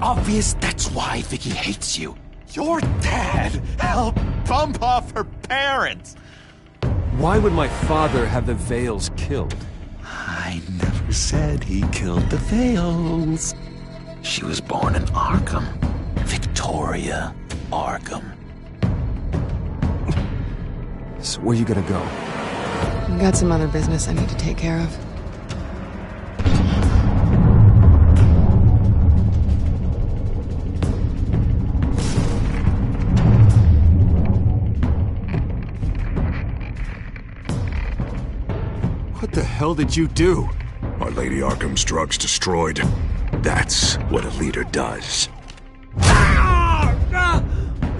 obvious that's why Vicky hates you. Your dad helped bump off her parents. Why would my father have the Vales killed? I never said he killed the Vales. She was born in Arkham. Victoria Arkham. So where you gonna go? I've got some other business I need to take care of. What the hell did you do? Our Lady Arkham's drugs destroyed. That's what a leader does.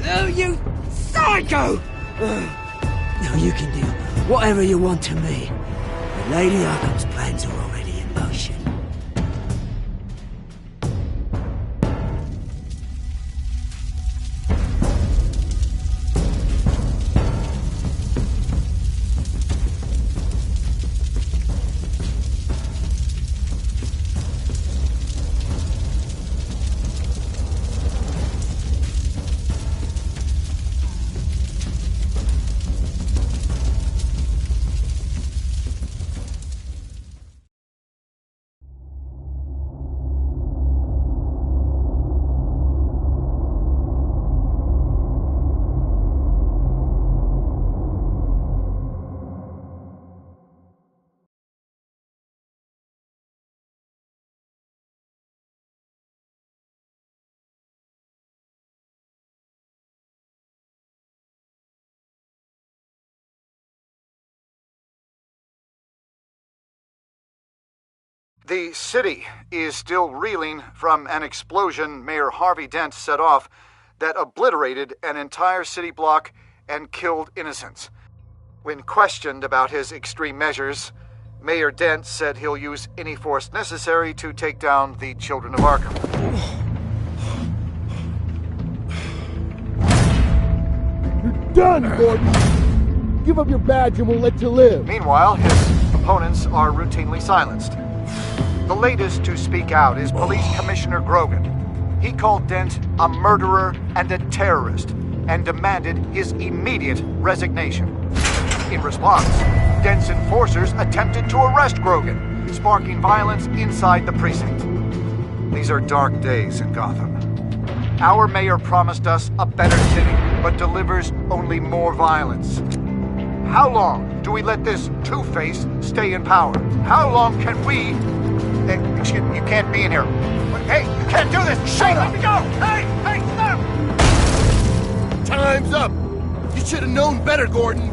Oh, you psycho! Now you can do whatever you want to me. But Lady Arkham's plans are already in motion. The city is still reeling from an explosion Mayor Harvey Dent set off that obliterated an entire city block and killed innocents. When questioned about his extreme measures, Mayor Dent said he'll use any force necessary to take down the children of Arkham. You're done, Gordon! Give up your badge and we'll let you live. Meanwhile, his opponents are routinely silenced. The latest to speak out is Police Commissioner Grogan. He called Dent a murderer and a terrorist and demanded his immediate resignation. In response, Dent's enforcers attempted to arrest Grogan, sparking violence inside the precinct. These are dark days in Gotham. Our mayor promised us a better city, but delivers only more violence. How long do we let this Two-Face stay in power? How long can we... Excuse me, you can't be in here. Hey, you can't do this! Shut up! Let me go! Hey, stop! Time's up! You should have known better, Gordon!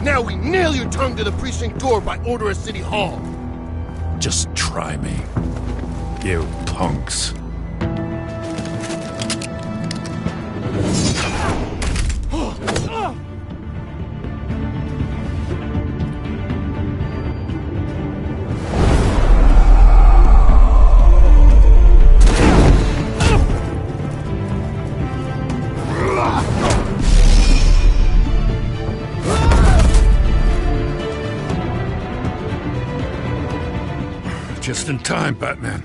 Now we nail your tongue to the precinct door by order of City Hall! Just try me, you punks. Just in time, Batman.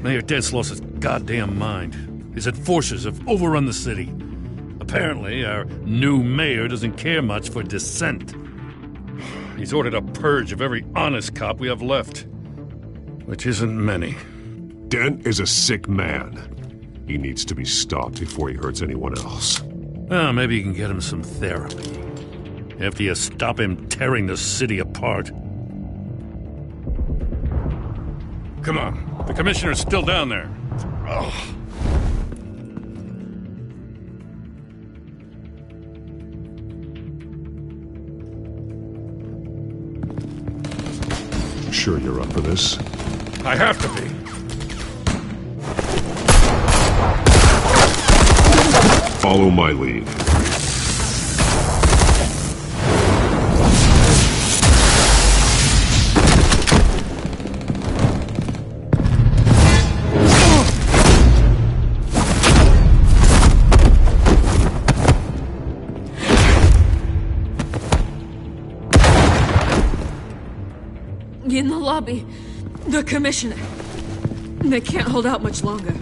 Mayor Dent's lost his goddamn mind. His enforcers have overrun the city. Apparently, our new mayor doesn't care much for dissent. He's ordered a purge of every honest cop we have left. Which isn't many. Dent is a sick man. He needs to be stopped before he hurts anyone else. Well, maybe you can get him some therapy. After you stop him tearing the city apart. Come on. The commissioner's still down there. Ugh. Sure you're up for this? I have to be. Follow my lead. In the lobby, the commissioner. They can't hold out much longer.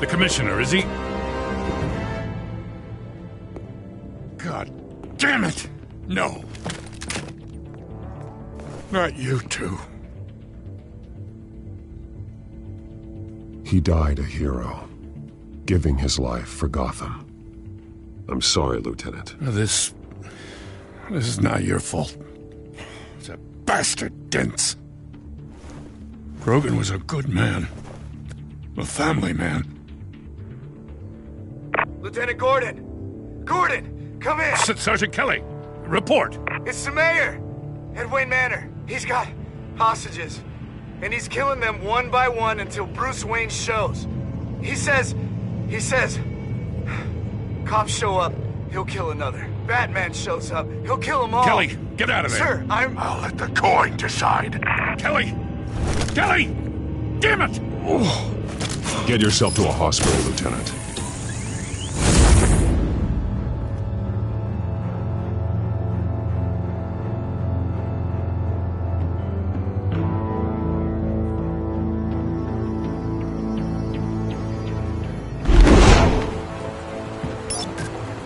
The commissioner, is he? God damn it! No. Not you two. He died a hero, giving his life for Gotham. I'm sorry, Lieutenant. This is not your fault. It's a bastard Dent's. Grogan was a good man. A family man. Lieutenant Gordon! Gordon! Come in! Sergeant Kelly! Report! It's the mayor! At Wayne Manor. He's got hostages. And he's killing them one by one until Bruce Wayne shows. He says... Cops show up, he'll kill another. Batman shows up, he'll kill them all. Kelly, get out of there! Sir, I'll let the coin decide. Kelly! Kelly! Damn it! Get yourself to a hospital, Lieutenant.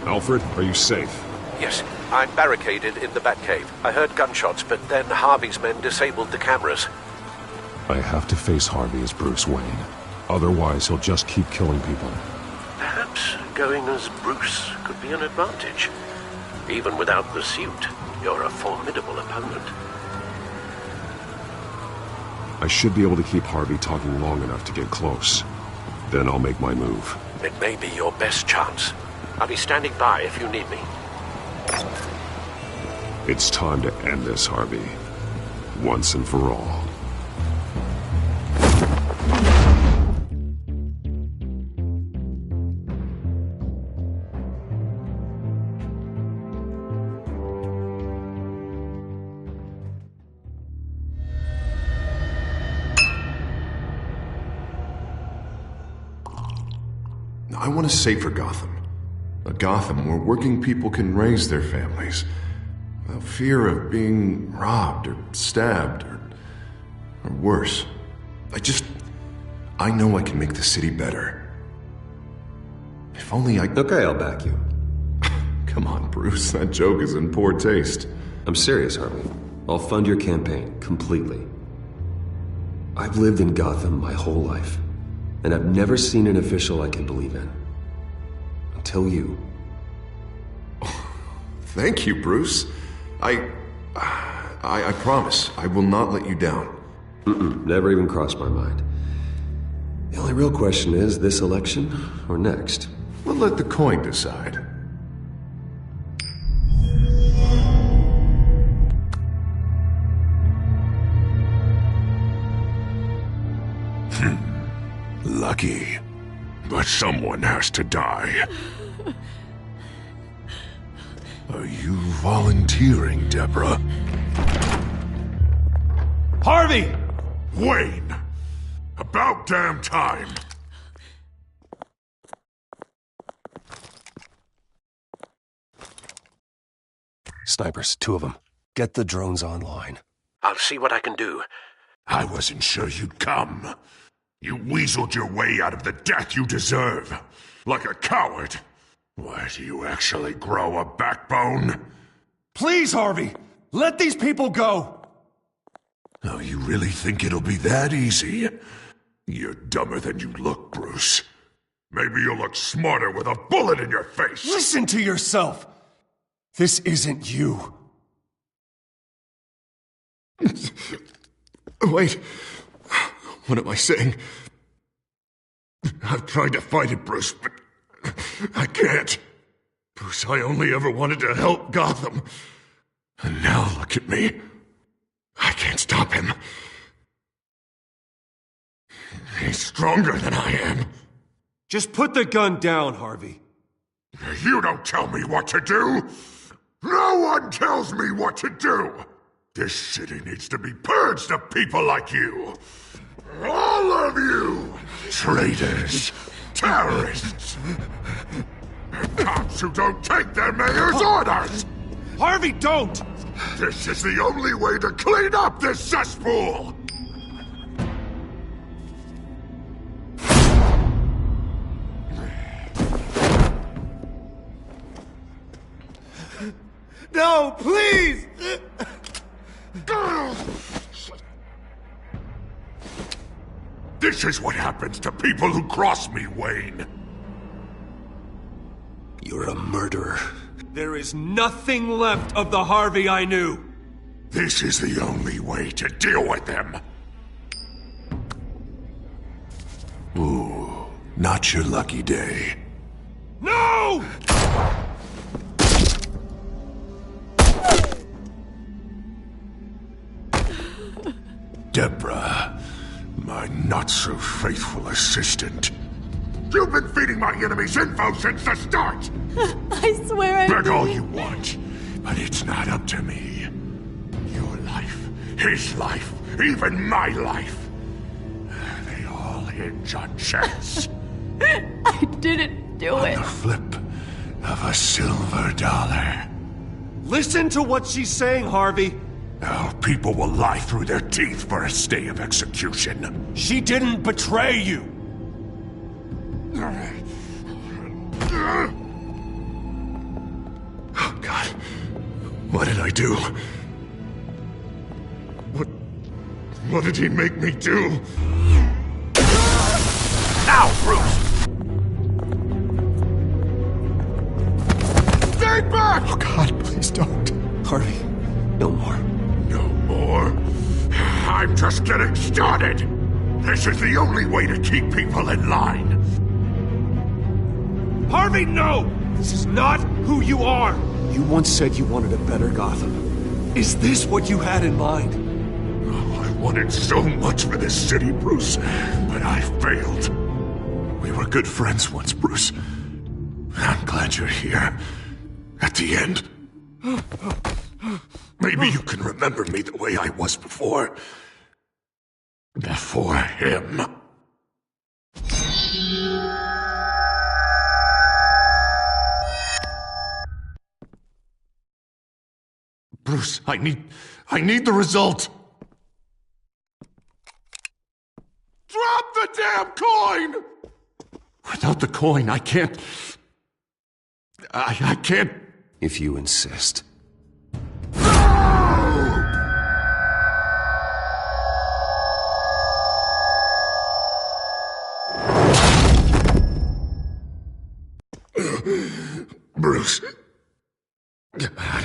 Alfred, are you safe? Yes, I'm barricaded in the Batcave. I heard gunshots, but then Harvey's men disabled the cameras. I have to face Harvey as Bruce Wayne. Otherwise, he'll just keep killing people. Perhaps going as Bruce could be an advantage. Even without the suit, you're a formidable opponent. I should be able to keep Harvey talking long enough to get close. Then I'll make my move. It may be your best chance. I'll be standing by if you need me. It's time to end this, Harvey. Once and for all. I want a safer Gotham. A Gotham where working people can raise their families without fear of being robbed or stabbed or worse. I know I can make the city better. If only I... Okay, I'll back you. Come on, Bruce, that joke is in poor taste. I'm serious, Harvey. I'll fund your campaign, completely. I've lived in Gotham my whole life, and I've never seen an official I can believe in. Until you. Thank you, Bruce. I promise I will not let you down. Never even crossed my mind. The only real question is, this election or next? We'll let the coin decide. Lucky. But someone has to die. Are you volunteering, Deborah? Harvey! Wayne! About damn time! Snipers, 2 of them. Get the drones online. I'll see what I can do. I wasn't sure you'd come. You weaseled your way out of the death you deserve. Like a coward. Why, do you actually grow a backbone? Please, Harvey! Let these people go! Oh, you really think it'll be that easy? You're dumber than you look, Bruce. Maybe you'll look smarter with a bullet in your face! Listen to yourself! This isn't you. Wait. What am I saying? I've tried to fight it, Bruce, but I can't. Bruce, I only ever wanted to help Gotham. And now look at me. I can't stop him. He's stronger than I am. Just put the gun down, Harvey. You don't tell me what to do! No one tells me what to do! This city needs to be purged of people like you! All of you! Traitors! Terrorists! Cops who don't take their mayor's orders! Harvey, don't! This is the only way to clean up this cesspool! No, please! This is what happens to people who cross me, Wayne. You're a murderer. There is nothing left of the Harvey I knew. This is the only way to deal with them. Ooh, not your lucky day. No! Deborah, my not-so-faithful assistant. You've been feeding my enemies info since the start! I swear I Beg all didn't. you want, but it's not up to me. Your life, his life, even my life. They all hinge on chance. I didn't do it. The flip of a silver dollar. Listen to what she's saying, Harvey. Now, people will lie through their teeth for a stay of execution. She didn't betray you. Oh, God. What did I do? What did he make me do? Now, Bruce! Stay back! Oh, God, please don't. Harvey, no more. No more? I'm just getting started! This is the only way to keep people in line! Harvey, no! This is not who you are! You once said you wanted a better Gotham. Is this what you had in mind? Oh, I wanted so much for this city, Bruce, but I failed. We were good friends once, Bruce. I'm glad you're here. At the end. Maybe you can remember me the way I was before. Before him. Bruce, I need the result. Drop the damn coin! Without the coin, I can't... I can't... If you insist. Bruce, I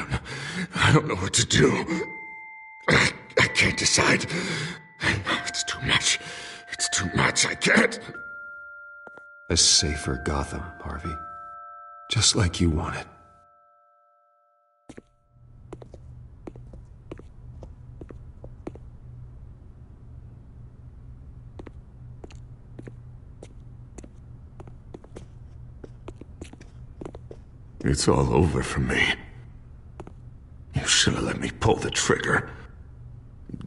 don't know what to do. I can't decide. It's too much. It's too much. I can't. A safer Gotham, Harvey. Just like you wanted. It's all over for me. Should have let me pull the trigger.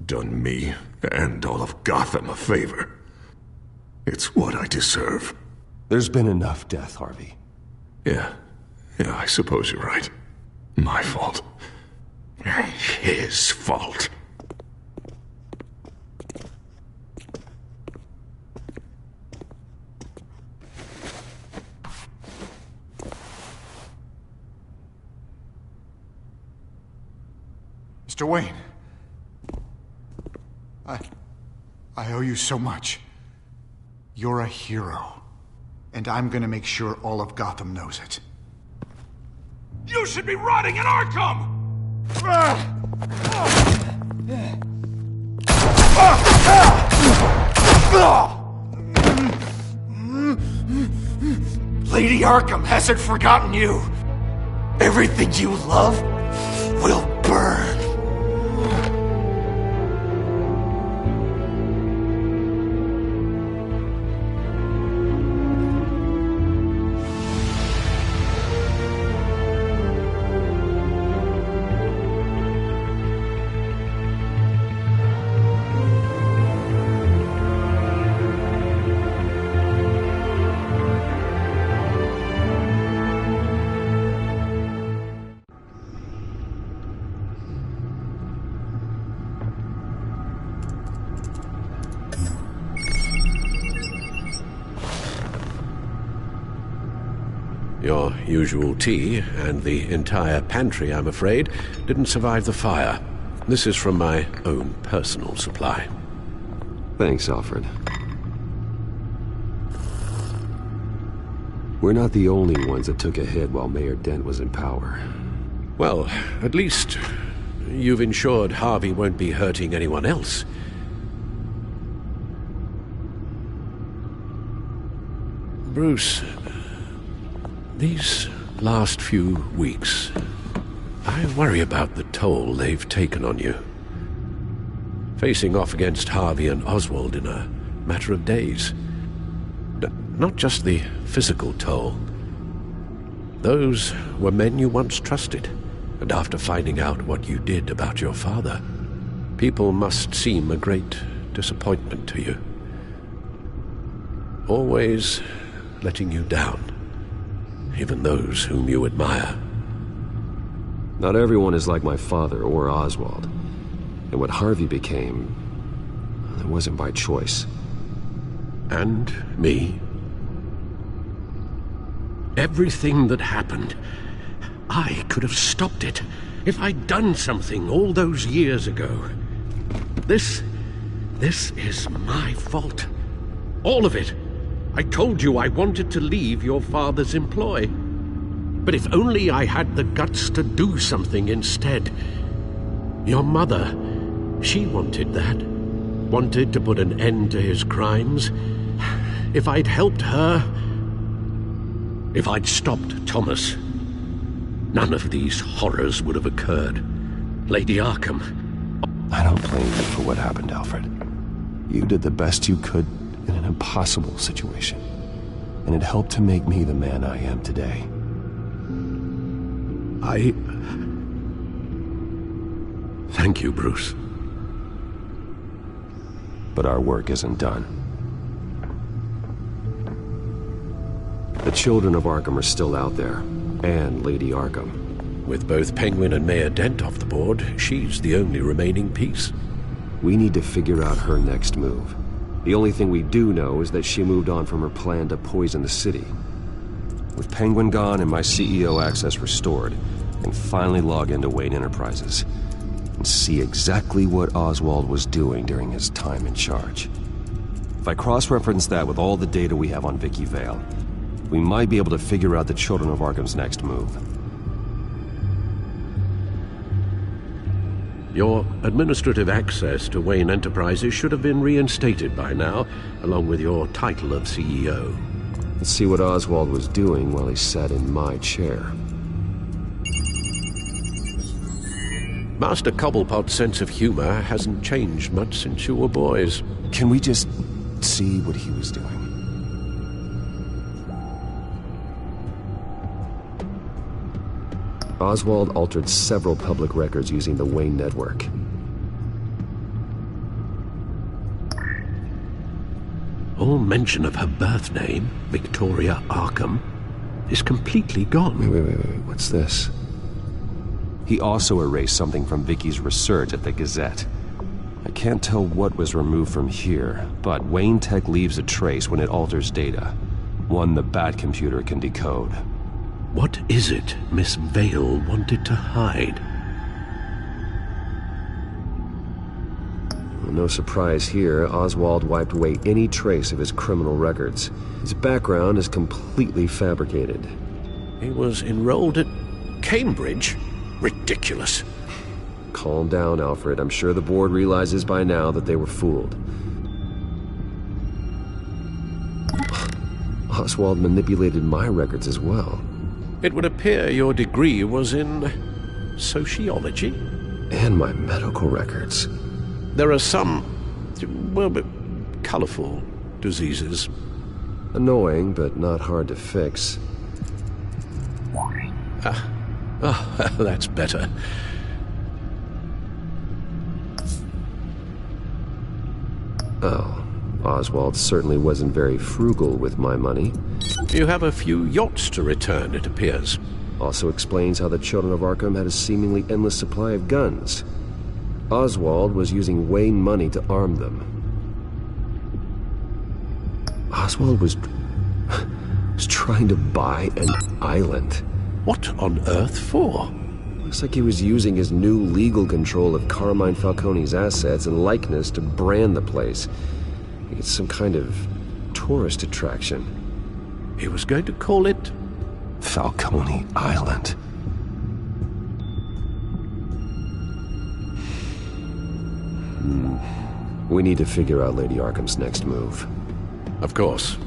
Done me and all of Gotham a favor. It's what I deserve. There's been enough death, Harvey. Yeah, I suppose you're right. My fault. His fault. Mr. Wayne. I owe you so much. You're a hero. And I'm gonna make sure all of Gotham knows it. You should be rotting in Arkham! Lady Arkham hasn't forgotten you. Everything you love will burn. Your usual tea and the entire pantry, I'm afraid, didn't survive the fire. This is from my own personal supply. Thanks, Alfred. We're not the only ones that took a hit while Mayor Dent was in power. Well, at least you've ensured Harvey won't be hurting anyone else. Bruce, these last few weeks, I worry about the toll they've taken on you. Facing off against Harvey and Oswald in a matter of days. Not just the physical toll. Those were men you once trusted, and after finding out what you did about your father, people must seem a great disappointment to you. Always letting you down, even those whom you admire. Not everyone is like my father or Oswald. And what Harvey became, it wasn't by choice. And me. Everything that happened, I could have stopped it if I'd done something all those years ago. This is my fault. All of it. I told you I wanted to leave your father's employ. But if only I had the guts to do something instead. Your mother, she wanted that. Wanted to put an end to his crimes. If I'd helped her, if I'd stopped Thomas, none of these horrors would have occurred. Lady Arkham. I don't blame you for what happened, Alfred. You did the best you could in an impossible situation. And it helped to make me the man I am today. Thank you, Bruce. But our work isn't done. The children of Arkham are still out there, and Lady Arkham. With both Penguin and Mayor Dent off the board, she's the only remaining piece. We need to figure out her next move. The only thing we do know is that she moved on from her plan to poison the city. With Penguin gone and my CEO access restored, I can finally log into Wayne Enterprises and see exactly what Oswald was doing during his time in charge. If I cross-reference that with all the data we have on Vicky Vale, we might be able to figure out the Children of Arkham's next move. Your administrative access to Wayne Enterprises should have been reinstated by now, along with your title of CEO. Let's see what Oswald was doing while he sat in my chair. Master Cobblepot's sense of humor hasn't changed much since you were boys. Can we just see what he was doing? Oswald altered several public records using the Wayne network. All mention of her birth name, Victoria Arkham, is completely gone. Wait. What's this? He also erased something from Vicky's research at the Gazette. I can't tell what was removed from here, but Wayne Tech leaves a trace when it alters data. One the Bat computer can decode. What is it Miss Vale wanted to hide? Well, no surprise here, Oswald wiped away any trace of his criminal records. His background is completely fabricated. He was enrolled at Cambridge? Ridiculous. Calm down, Alfred. I'm sure the board realizes by now that they were fooled. Oswald manipulated my records as well. It would appear your degree was in sociology? And my medical records. There are some, well, colorful diseases. Annoying, but not hard to fix. That's better. Oh, Oswald certainly wasn't very frugal with my money. You have a few yachts to return, it appears. Also explains how the children of Arkham had a seemingly endless supply of guns. Oswald was using Wayne money to arm them. Oswald was trying to buy an island. What on earth for? Looks like he was using his new legal control of Carmine Falcone's assets and likeness to brand the place. It's some kind of tourist attraction. He was going to call it Falcone Island. We need to figure out Lady Arkham's next move. Of course.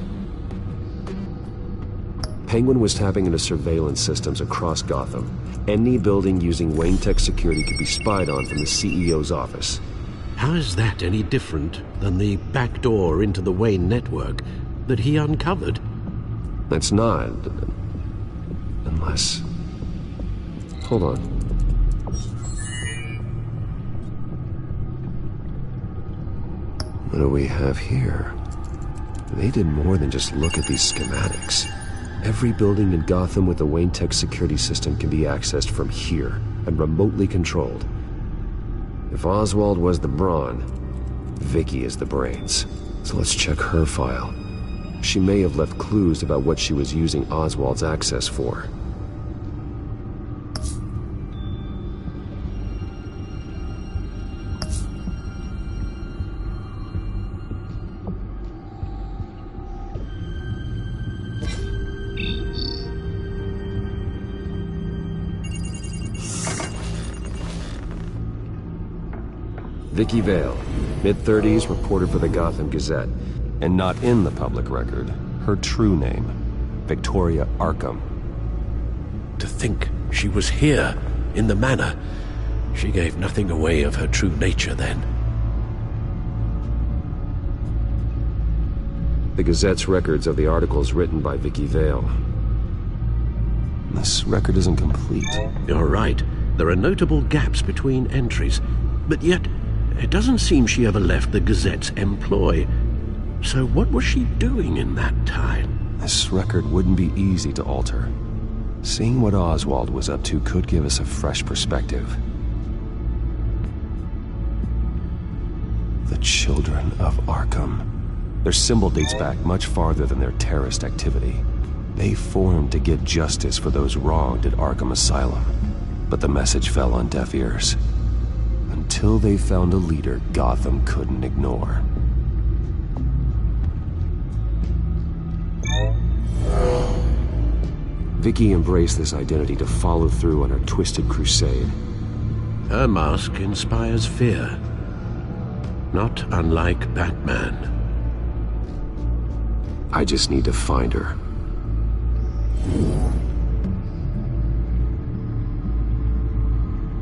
Penguin was tapping into surveillance systems across Gotham. Any building using Wayne Tech security could be spied on from the CEO's office. How is that any different than the back door into the Wayne network that he uncovered? It's not. Unless... Hold on. What do we have here? They did more than just look at these schematics. Every building in Gotham with the Wayne Tech security system can be accessed from here and remotely controlled. If Oswald was the brawn, Vicky is the brains. So let's check her file. She may have left clues about what she was using Oswald's access for. Vicky Vale, mid-30s, reported for the Gotham Gazette. And not in the public record, her true name, Victoria Arkham. To think she was here, in the manor. She gave nothing away of her true nature then. The Gazette's records of the articles written by Vicky Vale. This record isn't complete. You're right. There are notable gaps between entries. But yet, it doesn't seem she ever left the Gazette's employ. So what was she doing in that time? This record wouldn't be easy to alter. Seeing what Oswald was up to could give us a fresh perspective. The Children of Arkham. Their symbol dates back much farther than their terrorist activity. They formed to get justice for those wronged at Arkham Asylum. But the message fell on deaf ears. Until they found a leader Gotham couldn't ignore. Vicky embraced this identity to follow through on her twisted crusade. Her mask inspires fear. Not unlike Batman. I just need to find her.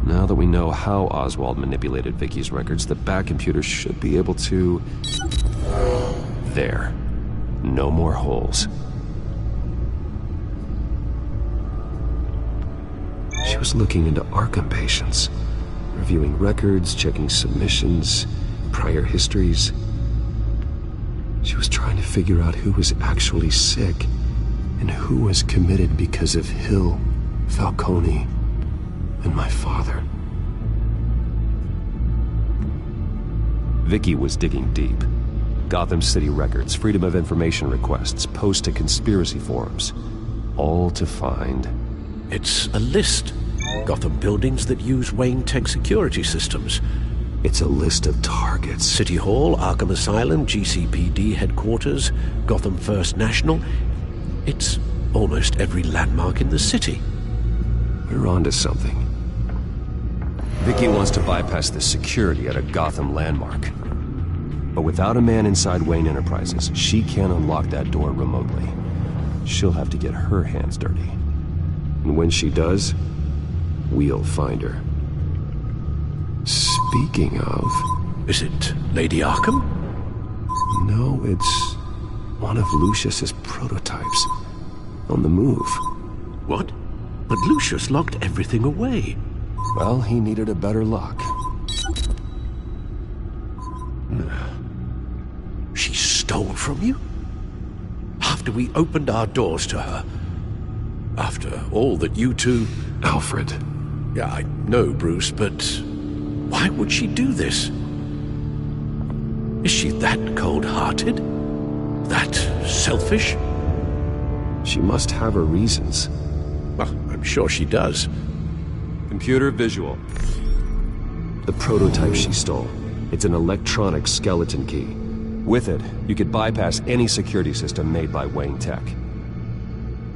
Now that we know how Oswald manipulated Vicky's records, the Bat computer should be able to... There. No more holes. She She was looking into Arkham patients, reviewing records, checking submissions, prior histories. She was trying to figure out who was actually sick and who was committed because of Hill, Falcone, and my father. Vicky was digging deep. Gotham City records, Freedom of Information requests, posts to conspiracy forums. All to find... It's a list. Gotham buildings that use Wayne Tech security systems. It's a list of targets. City Hall, Arkham Asylum, GCPD headquarters, Gotham First National. It's almost every landmark in the city. We're onto something. Vicky wants to bypass the security at a Gotham landmark. But without a man inside Wayne Enterprises, she can't unlock that door remotely. She'll have to get her hands dirty. And when she does, we'll find her. Speaking of... Is it Lady Arkham? No, it's one of Lucius's prototypes. On the move. What? But Lucius locked everything away. Well, he needed a better lock. She stole from you? After we opened our doors to her? After all that you two... Alfred. Yeah, I know, Bruce, but... why would she do this? Is she that cold-hearted? That selfish? She must have her reasons. Well, I'm sure she does. Computer visual. The prototype she stole. It's an electronic skeleton key. With it, you could bypass any security system made by Wayne Tech.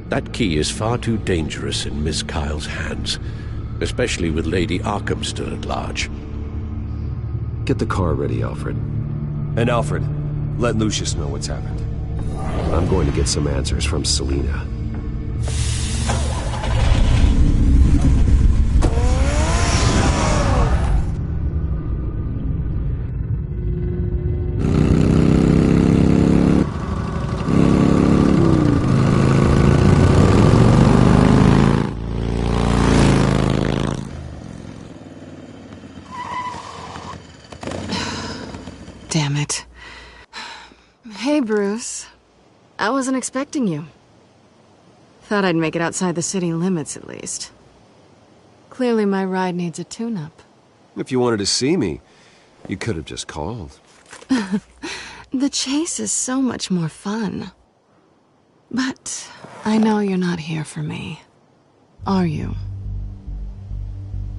That key is far too dangerous in Miss Kyle's hands, especially with Lady Arkham still at large. Get the car ready, Alfred. And Alfred, let Lucius know what's happened. I'm going to get some answers from Selina. Damn it. Hey, Bruce. I wasn't expecting you. Thought I'd make it outside the city limits, at least. Clearly my ride needs a tune-up. If you wanted to see me, you could have just called. The chase is so much more fun. But I know you're not here for me. Are you?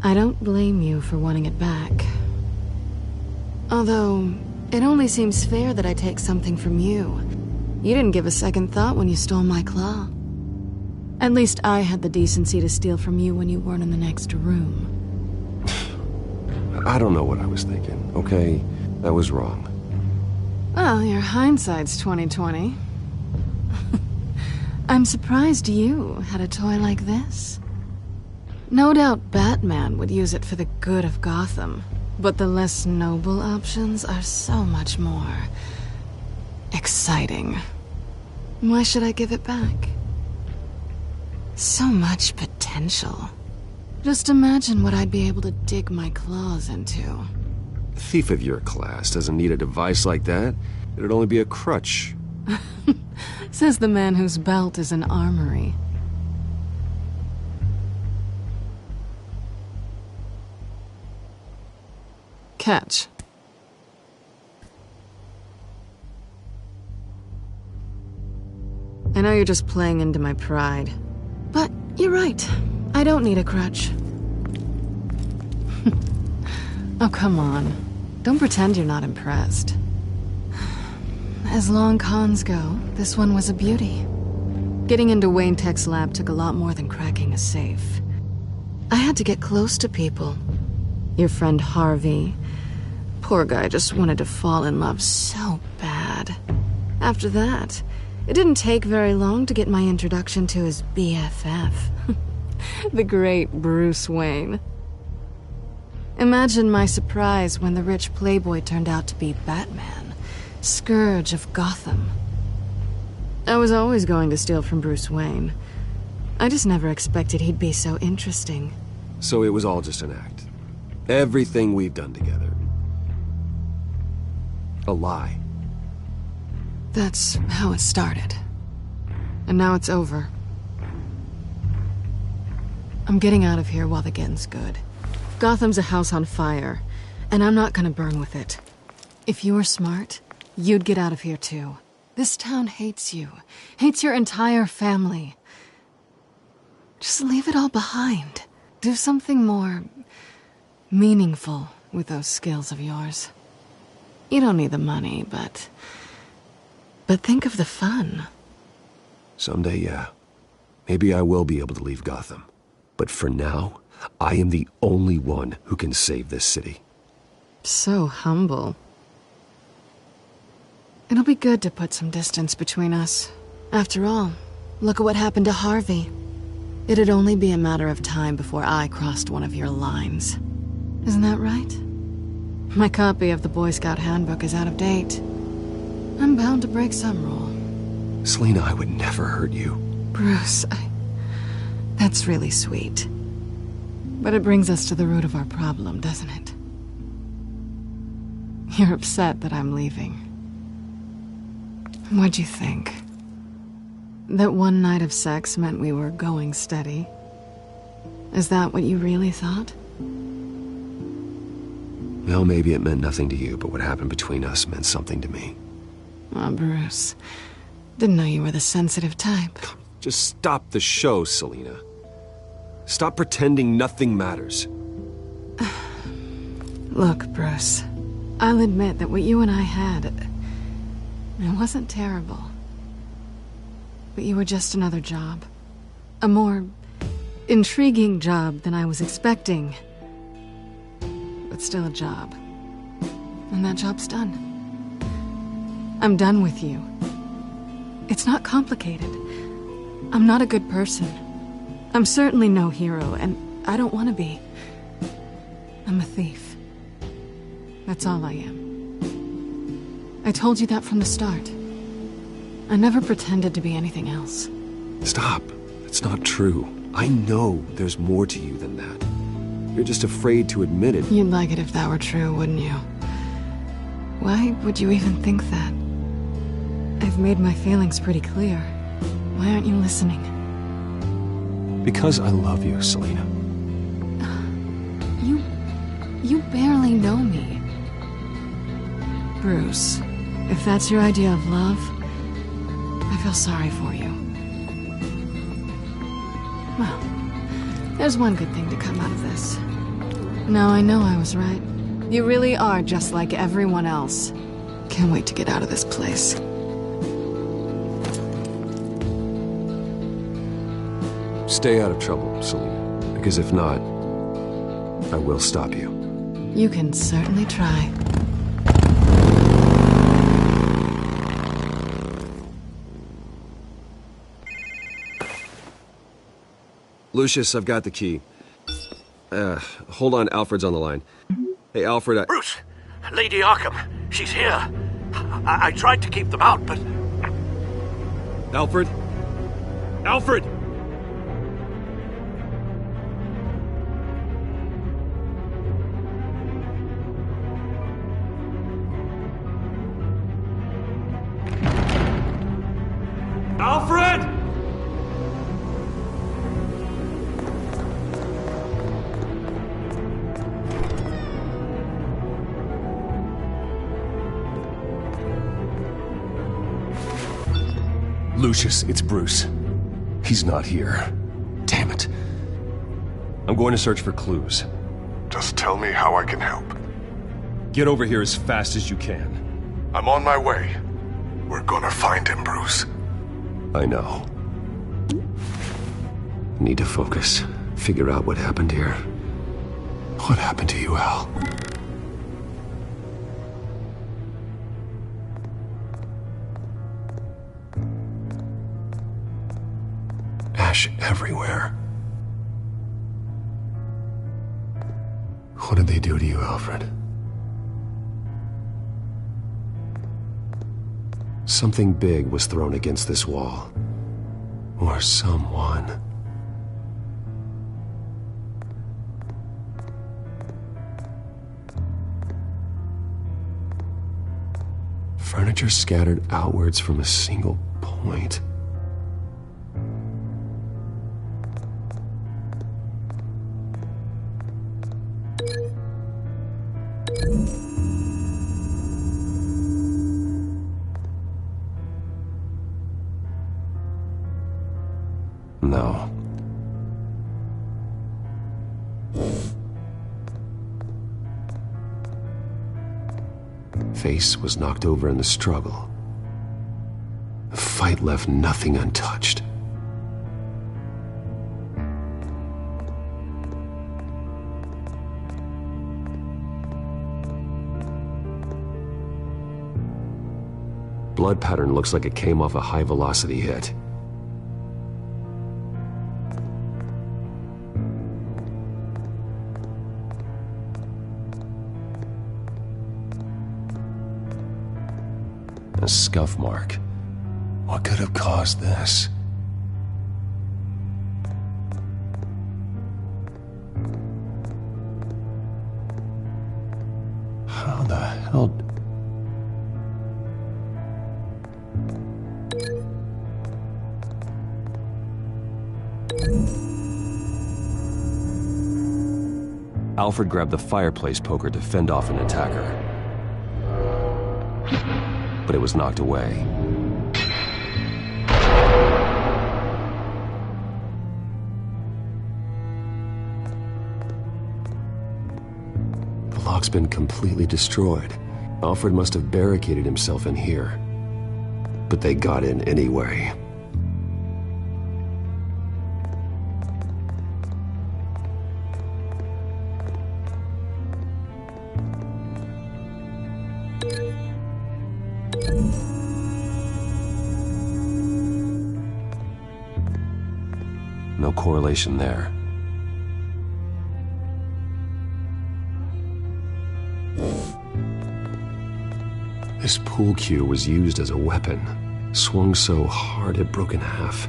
I don't blame you for wanting it back. Although, it only seems fair that I take something from you. You didn't give a second thought when you stole my claw. At least I had the decency to steal from you when you weren't in the next room. I don't know what I was thinking, okay? That was wrong. Well, your hindsight's 20/20. I'm surprised you had a toy like this. No doubt Batman would use it for the good of Gotham, but the less noble options are so much more exciting. Why should I give it back? So much potential. Just imagine what I'd be able to dig my claws into. A thief of your class doesn't need a device like that. It'd only be a crutch. Says the man whose belt is an armory. Catch. I know you're just playing into my pride, but you're right. I don't need a crutch. Oh, come on. Don't pretend you're not impressed. As long cons go, this one was a beauty. Getting into Wayne Tech's lab took a lot more than cracking a safe. I had to get close to people. Your friend Harvey. Poor guy just wanted to fall in love so bad. After that, it didn't take very long to get my introduction to his BFF. The great Bruce Wayne. Imagine my surprise when the rich playboy turned out to be Batman, Scourge of Gotham. I was always going to steal from Bruce Wayne. I just never expected he'd be so interesting. So it was all just an act. Everything we've done together. A lie. That's how it started. And now it's over. I'm getting out of here while the getting's good. Gotham's a house on fire, and I'm not gonna burn with it. If you were smart, you'd get out of here too. This town hates you. Hates your entire family. Just leave it all behind. Do something more meaningful with those skills of yours. You don't need the money, but think of the fun. Someday, yeah. Maybe I will be able to leave Gotham. But for now, I am the only one who can save this city. So humble. It'll be good to put some distance between us. After all, look at what happened to Harvey. It'd only be a matter of time before I crossed one of your lines. Isn't that right? My copy of the Boy Scout Handbook is out of date. I'm bound to break some rule. Selina, I would never hurt you. Bruce, that's really sweet. But it brings us to the root of our problem, doesn't it? You're upset that I'm leaving. What'd you think? That one night of sex meant we were going steady? Is that what you really thought? Well, maybe it meant nothing to you, but what happened between us meant something to me. Oh, Bruce. Didn't know you were the sensitive type. Just stop the show, Selina. Stop pretending nothing matters. Look, Bruce. I'll admit that what you and I had, it wasn't terrible. But you were just another job. A more intriguing job than I was expecting. But still a job. And that job's done. I'm done with you. It's not complicated. I'm not a good person. I'm certainly no hero, and I don't want to be. I'm a thief. That's all I am. I told you that from the start. I never pretended to be anything else. Stop. It's not true. I know there's more to you than that. You're just afraid to admit it. You'd like it if that were true, wouldn't you? Why would you even think that? I've made my feelings pretty clear. Why aren't you listening? Because I love you, Selina. You barely know me. Bruce, if that's your idea of love, I feel sorry for you. Well, there's one good thing to come out of this. Now I know I was right. You really are just like everyone else. Can't wait to get out of this place. Stay out of trouble, Selina. Because if not, I will stop you. You can certainly try. Lucius, I've got the key. Hold on, Alfred's on the line. Hey, Alfred, Bruce! Lady Arkham, she's here. I tried to keep them out, but... Alfred? Alfred! Alfred! Lucius, it's Bruce. He's not here. Damn it. I'm going to search for clues. Just tell me how I can help. Get over here as fast as you can. I'm on my way. We're gonna find him, Bruce. I know. Need to focus. Figure out what happened here. What happened to you, Al? Ash everywhere. What did they do to you, Alfred? Something big was thrown against this wall. Or someone. Furniture scattered outwards from a single point. No. Face was knocked over in the struggle. The fight left nothing untouched. Blood pattern looks like it came off a high-velocity hit. A scuff mark. What could have caused this? How the hell... Alfred grabbed the fireplace poker to fend off an attacker. But it was knocked away. The lock's been completely destroyed. Alfred must have barricaded himself in here. But they got in anyway. No correlation there. This pool cue was used as a weapon, swung so hard it broke in half.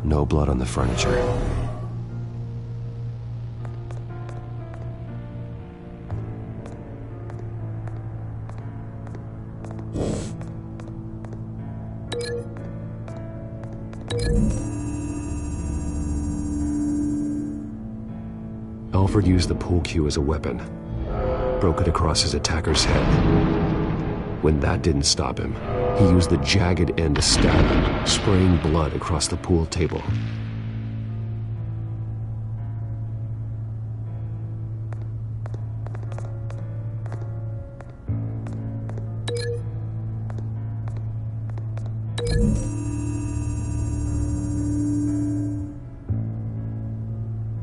No blood on the furniture. Alfred used the pool cue as a weapon, broke it across his attacker's head. When that didn't stop him, he used the jagged end to stab him, spraying blood across the pool table.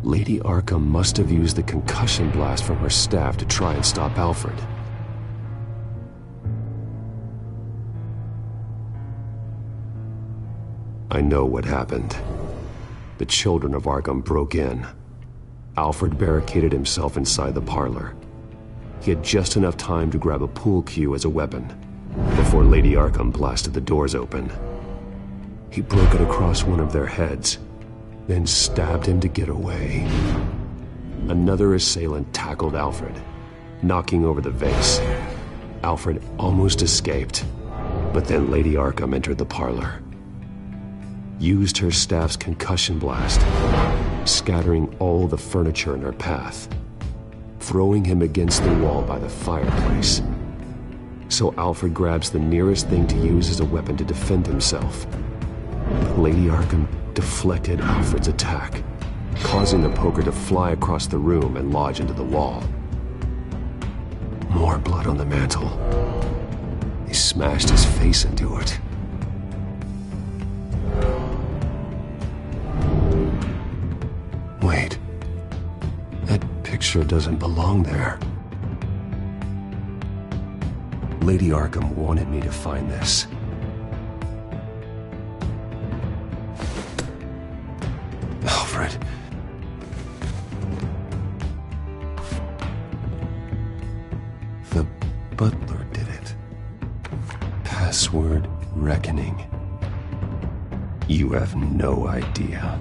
Lady Arkham must have used the concussion blast from her staff to try and stop Alfred. I know what happened. The children of Arkham broke in. Alfred barricaded himself inside the parlor. He had just enough time to grab a pool cue as a weapon before Lady Arkham blasted the doors open. He broke it across one of their heads, then stabbed him to get away. Another assailant tackled Alfred, knocking over the vase. Alfred almost escaped, but then Lady Arkham entered the parlor. Used her staff's concussion blast, scattering all the furniture in her path, throwing him against the wall by the fireplace. So Alfred grabs the nearest thing to use as a weapon to defend himself. But Lady Arkham deflected Alfred's attack, causing the poker to fly across the room and lodge into the wall. More blood on the mantel. He smashed his face into it. Wait, that picture doesn't belong there. Lady Arkham wanted me to find this. Alfred. butler did it. Password reckoning. You have no idea.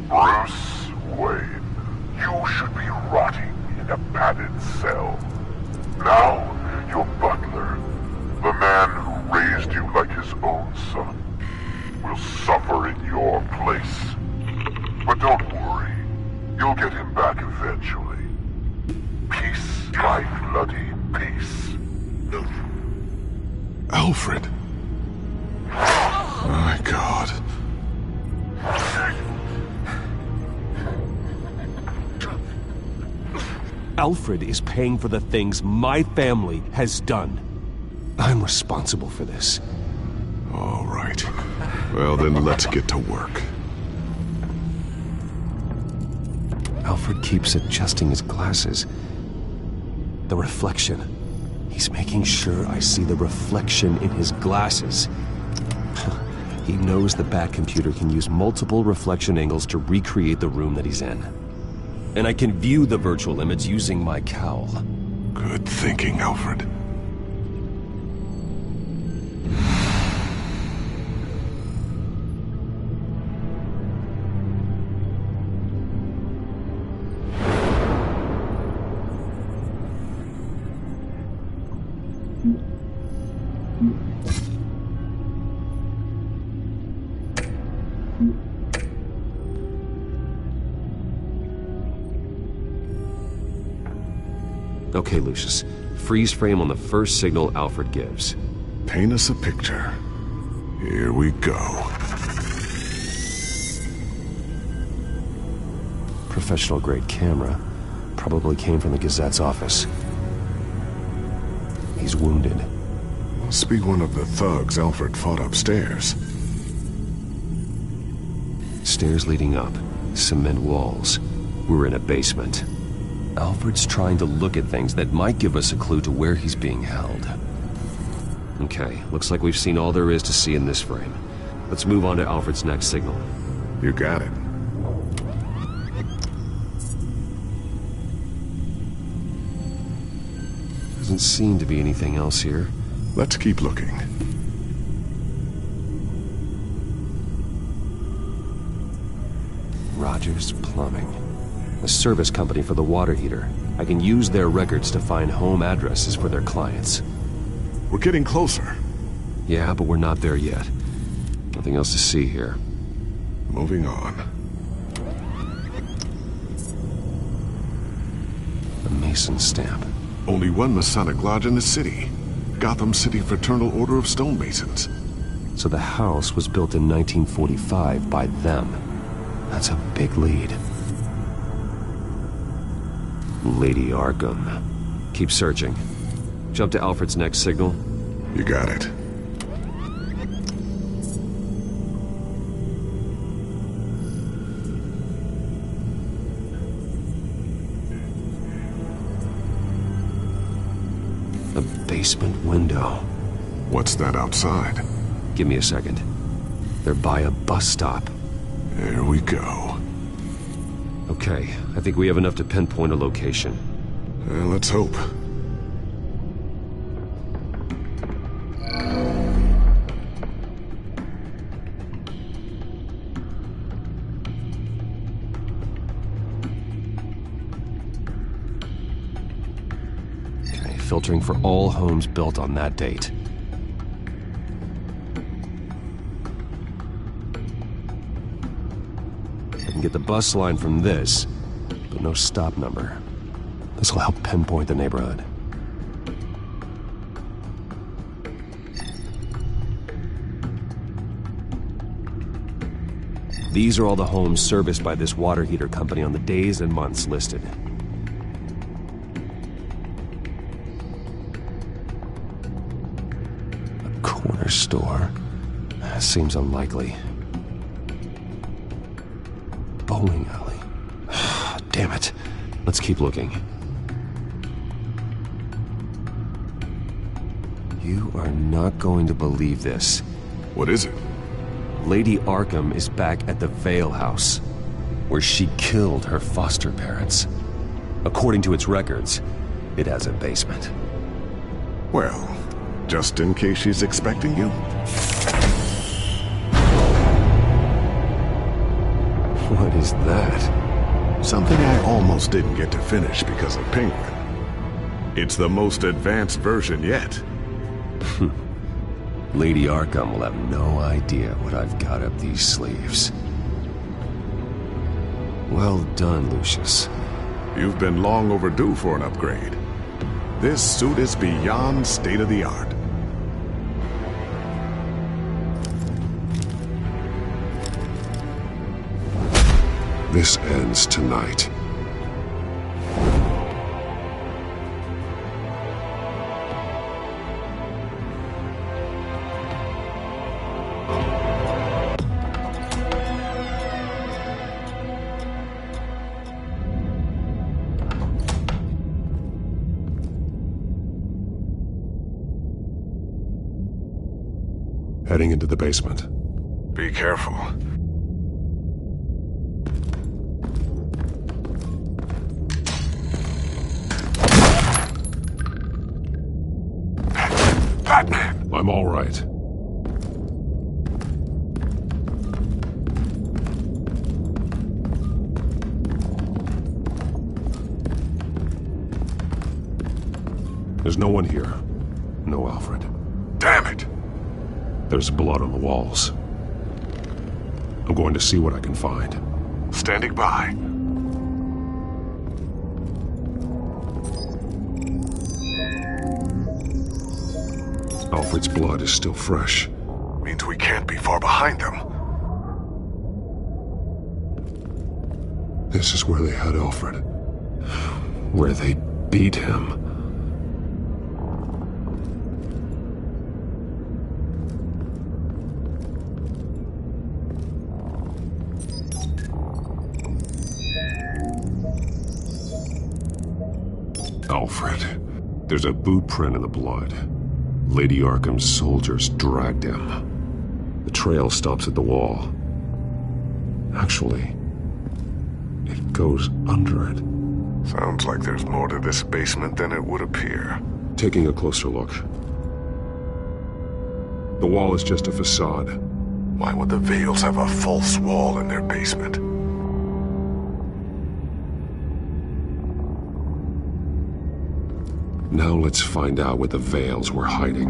Bruce Wayne, you should be rotting in a padded cell. Now, your butler, the man who raised you like his own son, will suffer in your place. But don't worry, you'll get him back eventually. Peace, my bloody peace. Alfred! My God. Alfred is paying for the things my family has done. I'm responsible for this. All right. Well, then let's get to work. Alfred keeps adjusting his glasses. The reflection. He's making sure I see the reflection in his glasses. He knows the Batcomputer can use multiple reflection angles to recreate the room that he's in. And I can view the virtual image using my cowl. Good thinking, Alfred. Okay, Lucius. Freeze frame on the first signal Alfred gives. Paint us a picture. Here we go. Professional-grade camera. Probably came from the Gazette's office. He's wounded. Must be one of the thugs Alfred fought upstairs. Stairs leading up. Cement walls. We're in a basement. Alfred's trying to look at things that might give us a clue to where he's being held. Okay, looks like we've seen all there is to see in this frame. Let's move on to Alfred's next signal. You got it. Doesn't seem to be anything else here. Let's keep looking. Rogers Plumbing. A service company for the water heater. I can use their records to find home addresses for their clients. We're getting closer. Yeah, but we're not there yet. Nothing else to see here. Moving on. A Mason stamp. Only one Masonic lodge in the city. Gotham City Fraternal Order of Stonemasons. So the house was built in 1945 by them. That's a big lead. Lady Arkham. Keep searching. Jump to Alfred's next signal. You got it. A basement window. What's that outside? Give me a second. They're by a bus stop. There we go. Okay, I think we have enough to pinpoint a location. Let's hope. Okay, filtering for all homes built on that date. I can get the bus line from this, but no stop number. This will help pinpoint the neighborhood. These are all the homes serviced by this water heater company on the days and months listed. hardware store. Seems unlikely. Bowling alley. Damn it. Let's keep looking. You are not going to believe this. What is it? Lady Arkham is back at the Vale House, where she killed her foster parents. According to its records, it has a basement. Well, just in case she's expecting you. What is that? Something I almost didn't get to finish because of Penguin. It's the most advanced version yet. Lady Arkham will have no idea what I've got up these sleeves. Well done, Lucius. You've been long overdue for an upgrade. This suit is beyond state-of-the-art. This ends tonight. Heading into the basement. Be careful. Batman! I'm all right. There's no one here. No Alfred. Damn it! There's blood on the walls. I'm going to see what I can find. Standing by. Alfred's blood is still fresh. Means we can't be far behind them. This is where they had Alfred. Where they beat him. Alfred. There's a boot print in the blood. Lady Arkham's soldiers dragged him. The trail stops at the wall. Actually, it goes under it. Sounds like there's more to this basement than it would appear. Taking a closer look. The wall is just a facade. Why would the Vales have a false wall in their basement? Now let's find out what the Vales were hiding.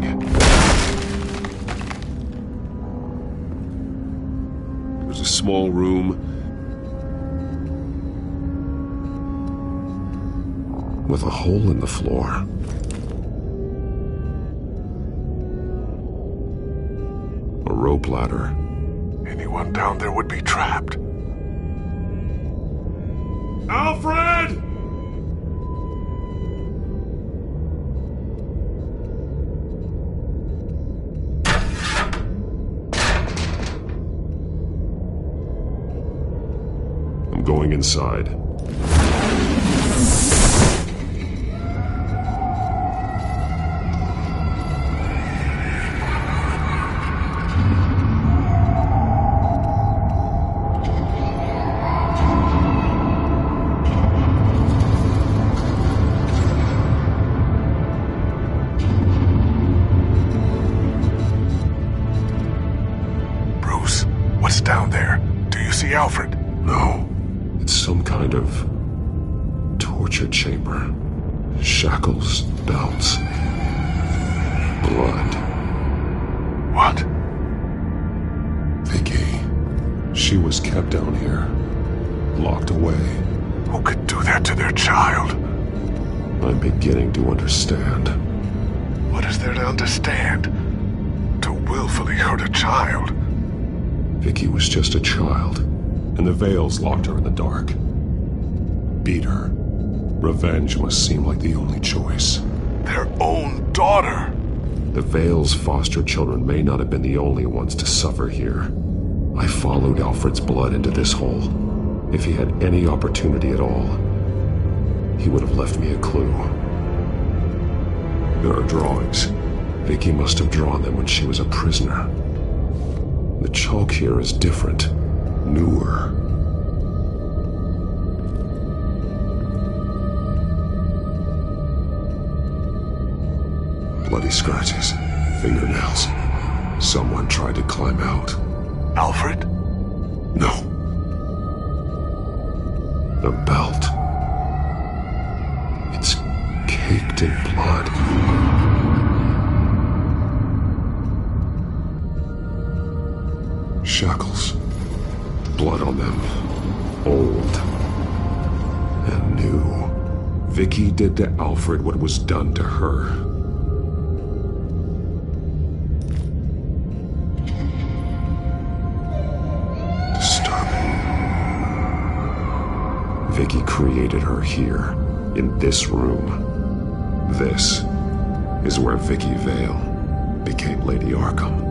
There's a small room with a hole in the floor. A rope ladder. Anyone down there would be trapped. Alfred! I'm going inside. Bruce, what's down there? Do you see Alfred? No. It's some kind of torture chamber. Shackles, belts, blood. What? Vicky. She was kept down here, locked away. Who could do that to their child? I'm beginning to understand. What is there to understand? To willfully hurt a child? Vicky was just a child, and the Vales locked her in the dark. Beat her. Revenge must seem like the only choice. Their own daughter! The Vale's foster children may not have been the only ones to suffer here. I followed Alfred's blood into this hole. If he had any opportunity at all, he would have left me a clue. There are drawings. Vicky must have drawn them when she was a prisoner. The chalk here is different, newer. Bloody scratches, fingernails. Someone tried to climb out. Alfred? No. The belt. It's caked in blood. Shackles. Blood on them. Old. And new. Vicky did to Alfred what was done to her. Vicky created her here, in this room. This is where Vicky Vale became Lady Arkham.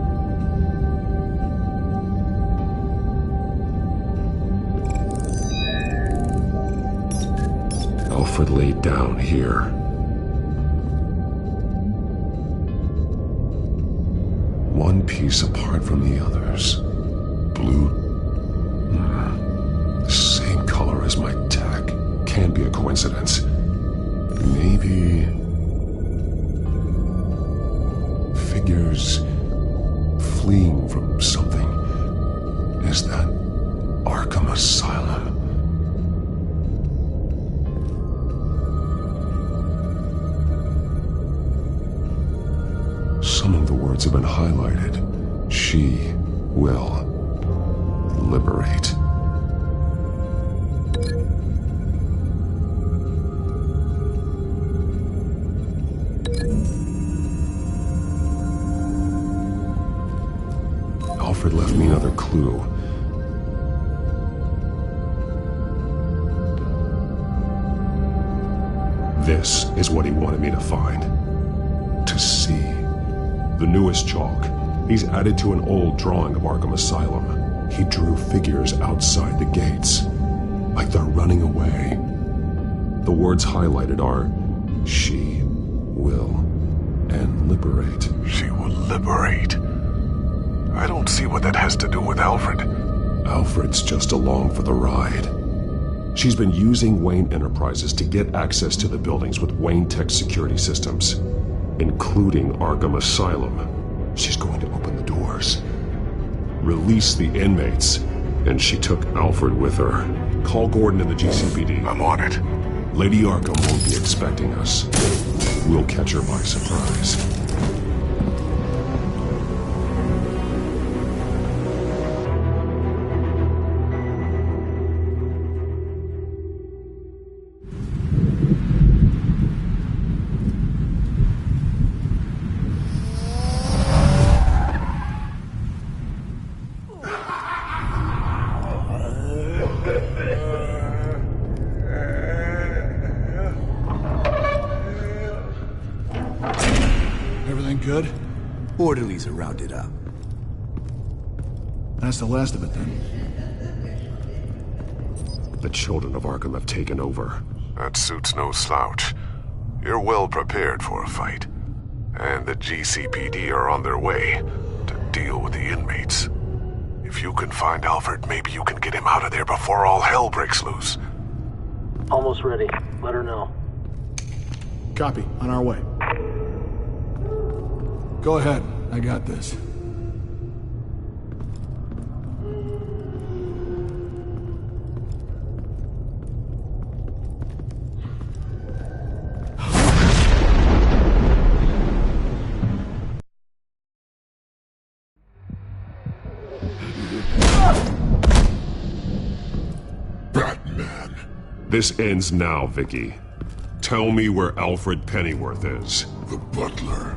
Alfred laid down here. One piece apart from the others. Blue. The same color as my tech. Can't be a coincidence. Maybe... figures fleeing from something. Is that Arkham Asylum? Some of the words have been highlighted. She will liberate. Alfred left me another clue. This is what he wanted me to find. To see. The newest chalk. He's added to an old drawing of Arkham Asylum. He drew figures outside the gates. Like they're running away. The words highlighted are, she will, and liberate. She will liberate? I don't see what that has to do with Alfred. Alfred's just along for the ride. She's been using Wayne Enterprises to get access to the buildings with Wayne Tech security systems, including Arkham Asylum. She's going to open the doors, release the inmates, and she took Alfred with her. Call Gordon and the GCPD. I'm on it. Lady Arkham won't be expecting us. We'll catch her by surprise. Good? Orderlies are rounded up. That's the last of it, then. The children of Arkham have taken over. That suit's no slouch. You're well prepared for a fight. And the GCPD are on their way to deal with the inmates. If you can find Alfred, maybe you can get him out of there before all hell breaks loose. Almost ready. Let her know. Copy. On our way. Go ahead. I got this. Batman. This ends now, Vicky. Tell me where Alfred Pennyworth is. The butler.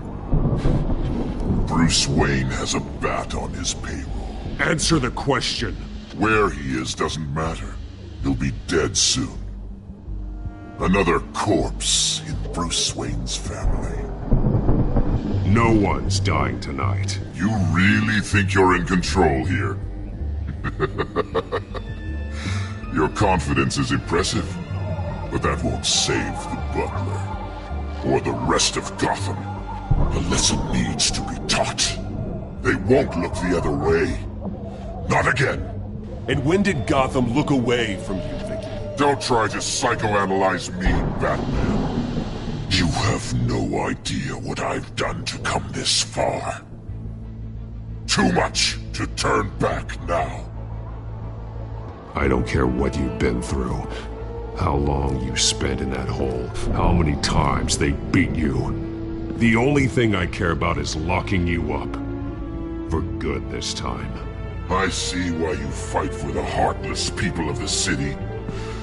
Bruce Wayne has a bat on his payroll. Answer the question. Where he is doesn't matter. He'll be dead soon. Another corpse in Bruce Wayne's family. No one's dying tonight. You really think you're in control here? Your confidence is impressive, but that won't save the butler. Or the rest of Gotham. A lesson needs to be taught. They won't look the other way. Not again. And when did Gotham look away from you, Vicky? Don't try to psychoanalyze me, Batman. You have no idea what I've done to come this far. Too much to turn back now. I don't care what you've been through. How long you spent in that hole. How many times they beat you. The only thing I care about is locking you up. For good this time. I see why you fight for the heartless people of the city.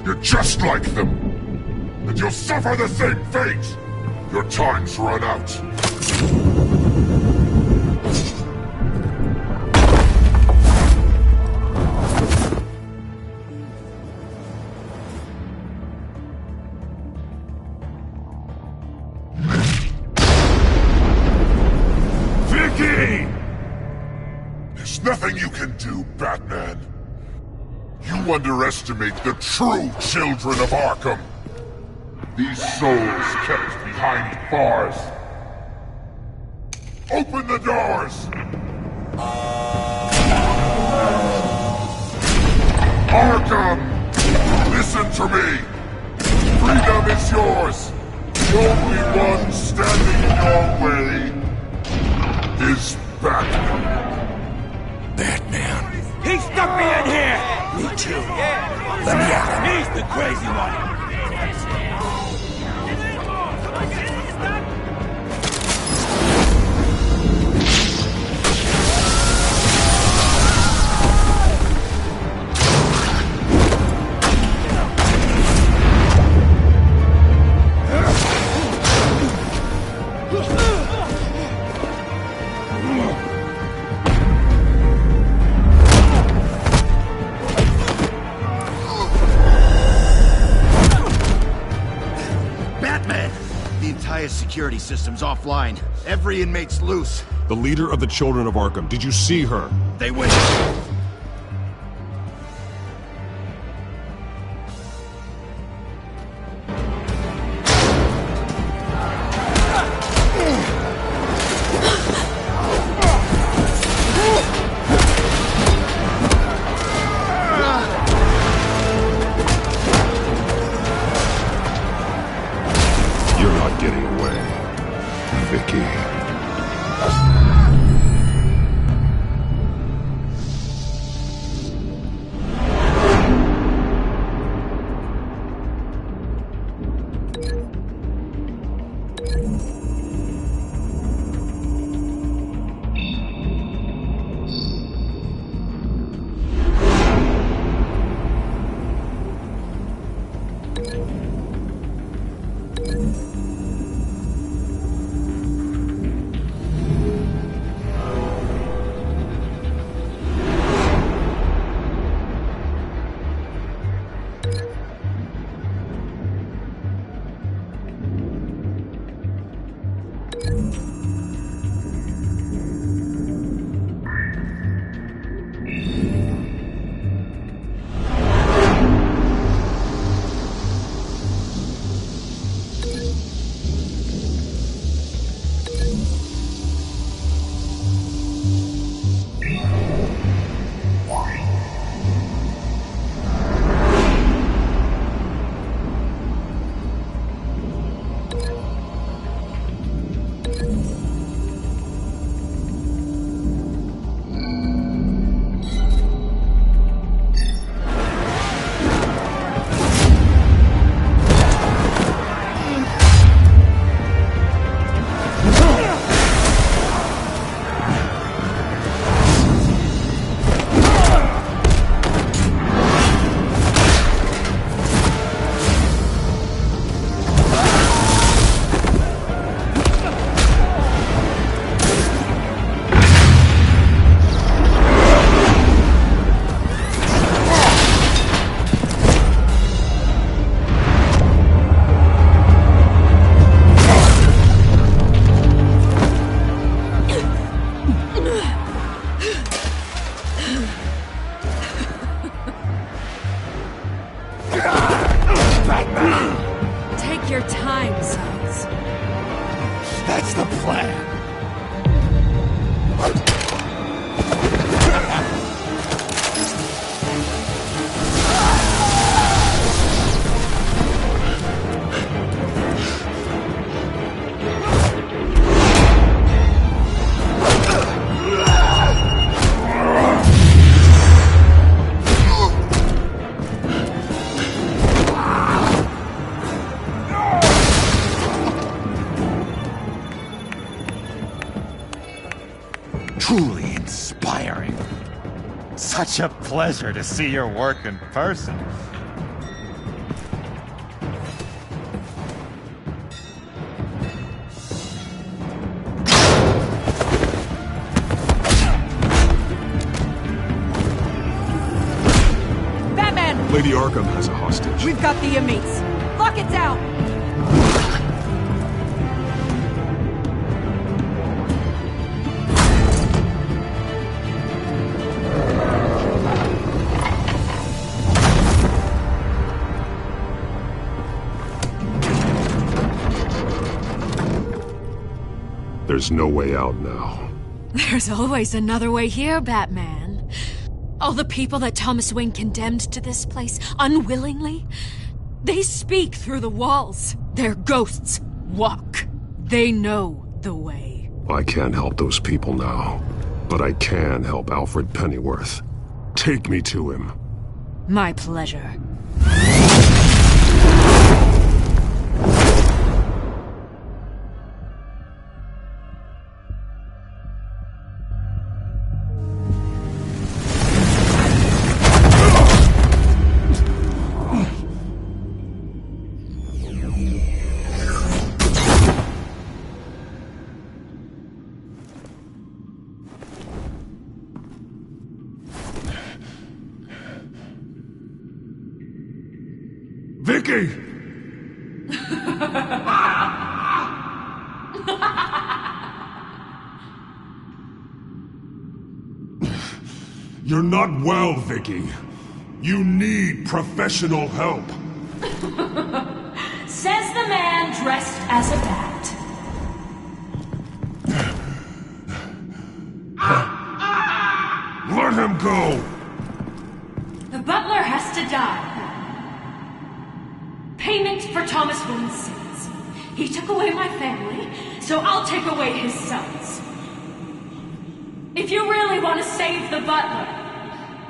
You're just like them. And you'll suffer the same fate. Your time's run out. Vicky! There's nothing you can do, Batman. You underestimate the true children of Arkham. These souls kept behind bars. Open the doors! Arkham! Listen to me! Freedom is yours! The only one standing in your way is Batman. Batman. He stuck me in here! Me too. Let me out. He's the crazy one. Security system's offline. Every inmate's loose. The leader of the Children of Arkham. Did you see her? They went. That's the plan. Truly inspiring. Such a pleasure to see your work in person. Batman! Lady Arkham has a hostage. We've got the inmates. Lock it down! There's no way out now. There's always another way here, Batman. All the people that Thomas Wayne condemned to this place unwillingly, they speak through the walls. Their ghosts walk. They know the way. I can't help those people now, but I can help Alfred Pennyworth. Take me to him. My pleasure. Vicky! You're not well, Vicky. You need professional help. Says the man dressed as a bat. Let him go! The butler has to die. Payment for Thomas Wayne's sins. He took away my family, so I'll take away his sons. If you really want to save the butler,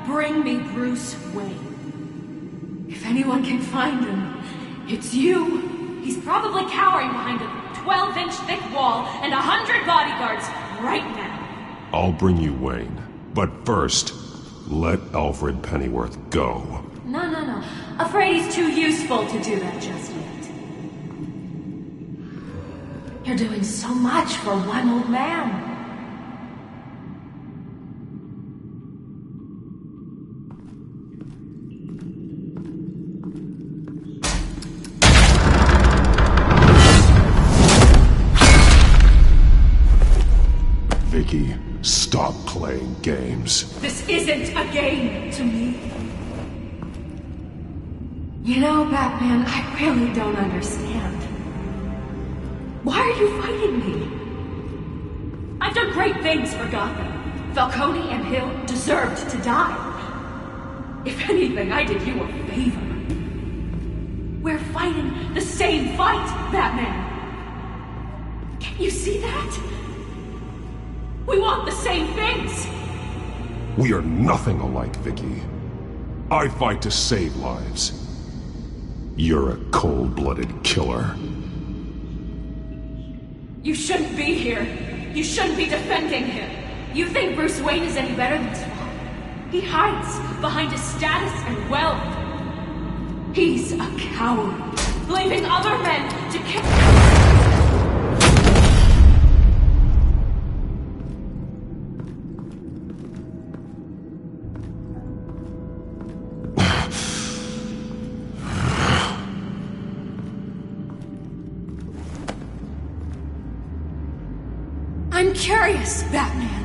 bring me Bruce Wayne. If anyone can find him, it's you. He's probably cowering behind a 12-inch thick wall and 100 bodyguards right now. I'll bring you Wayne. But first, let Alfred Pennyworth go. No. Afraid he's too useful to do that just yet. You're doing so much for one old man. Vicky, stop playing games. This isn't a game to me. You know, Batman, I really don't understand. Why are you fighting me? I've done great things for Gotham. Falcone and Hill deserved to die. If anything, I did you a favor. We're fighting the same fight, Batman. Can't you see that? We want the same things. We are nothing alike, Vicky. I fight to save lives. You're a cold-blooded killer. You shouldn't be here. You shouldn't be defending him. You think Bruce Wayne is any better than his father? He hides behind his status and wealth. He's a coward, leaving other men to kill. I'm curious, Batman.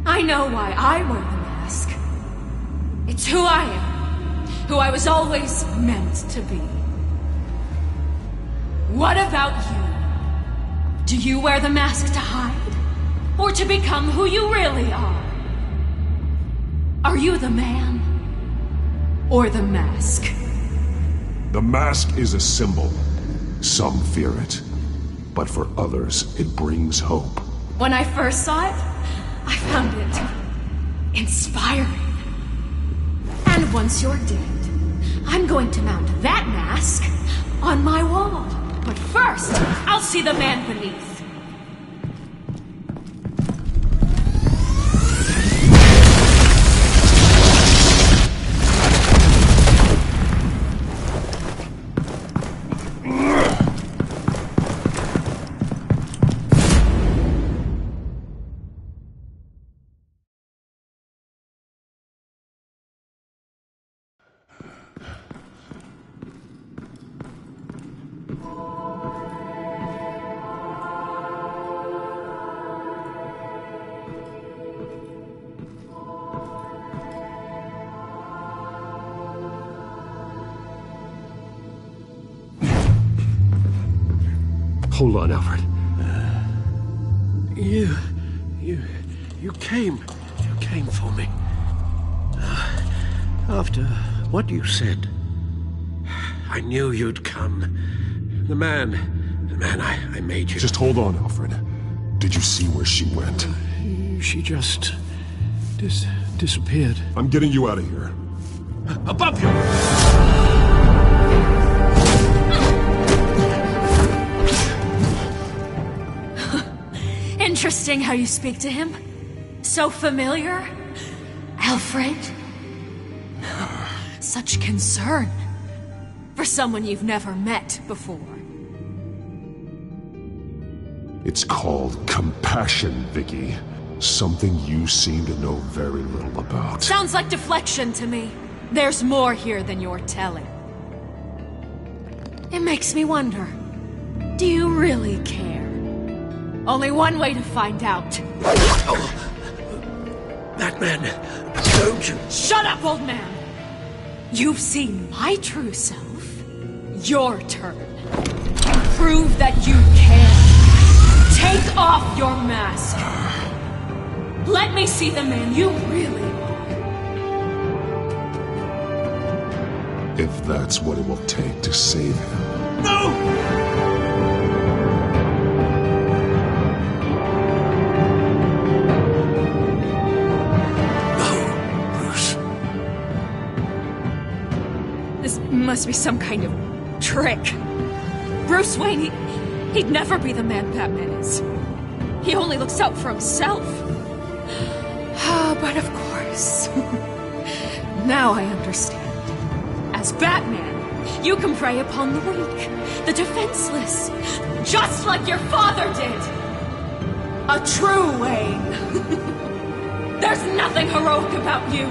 I know why I wear the mask. It's who I am. Who I was always meant to be. What about you? Do you wear the mask to hide? Or to become who you really are? Are you the man? Or the mask? The mask is a symbol. Some fear it. But for others, it brings hope. When I first saw it, I found it inspiring. And once you're dead, I'm going to mount that mask on my wall. But first, I'll see the man beneath. Hold on, Alfred. You came for me. After what you said, I knew you'd come. The man I made you. Just hold on, Alfred. Did you see where she went? She just disappeared. I'm getting you out of here. Above you! Interesting how you speak to him. So familiar. Alfred. Such concern. For someone you've never met before. It's called compassion, Vicky. Something you seem to know very little about. Sounds like deflection to me. There's more here than you're telling. It makes me wonder. Do you really care? Only one way to find out. That man, don't you... Shut up, old man! You've seen my true self. Your turn. Prove that you can. Take off your mask. Let me see the man you really are. If that's what it will take to save him. No! Must be some kind of trick. Bruce Wayne, he'd never be the man Batman is. He only looks out for himself. But of course. Now I understand. As Batman, you can prey upon the weak, the defenseless, just like your father did. A true Wayne. There's nothing heroic about you.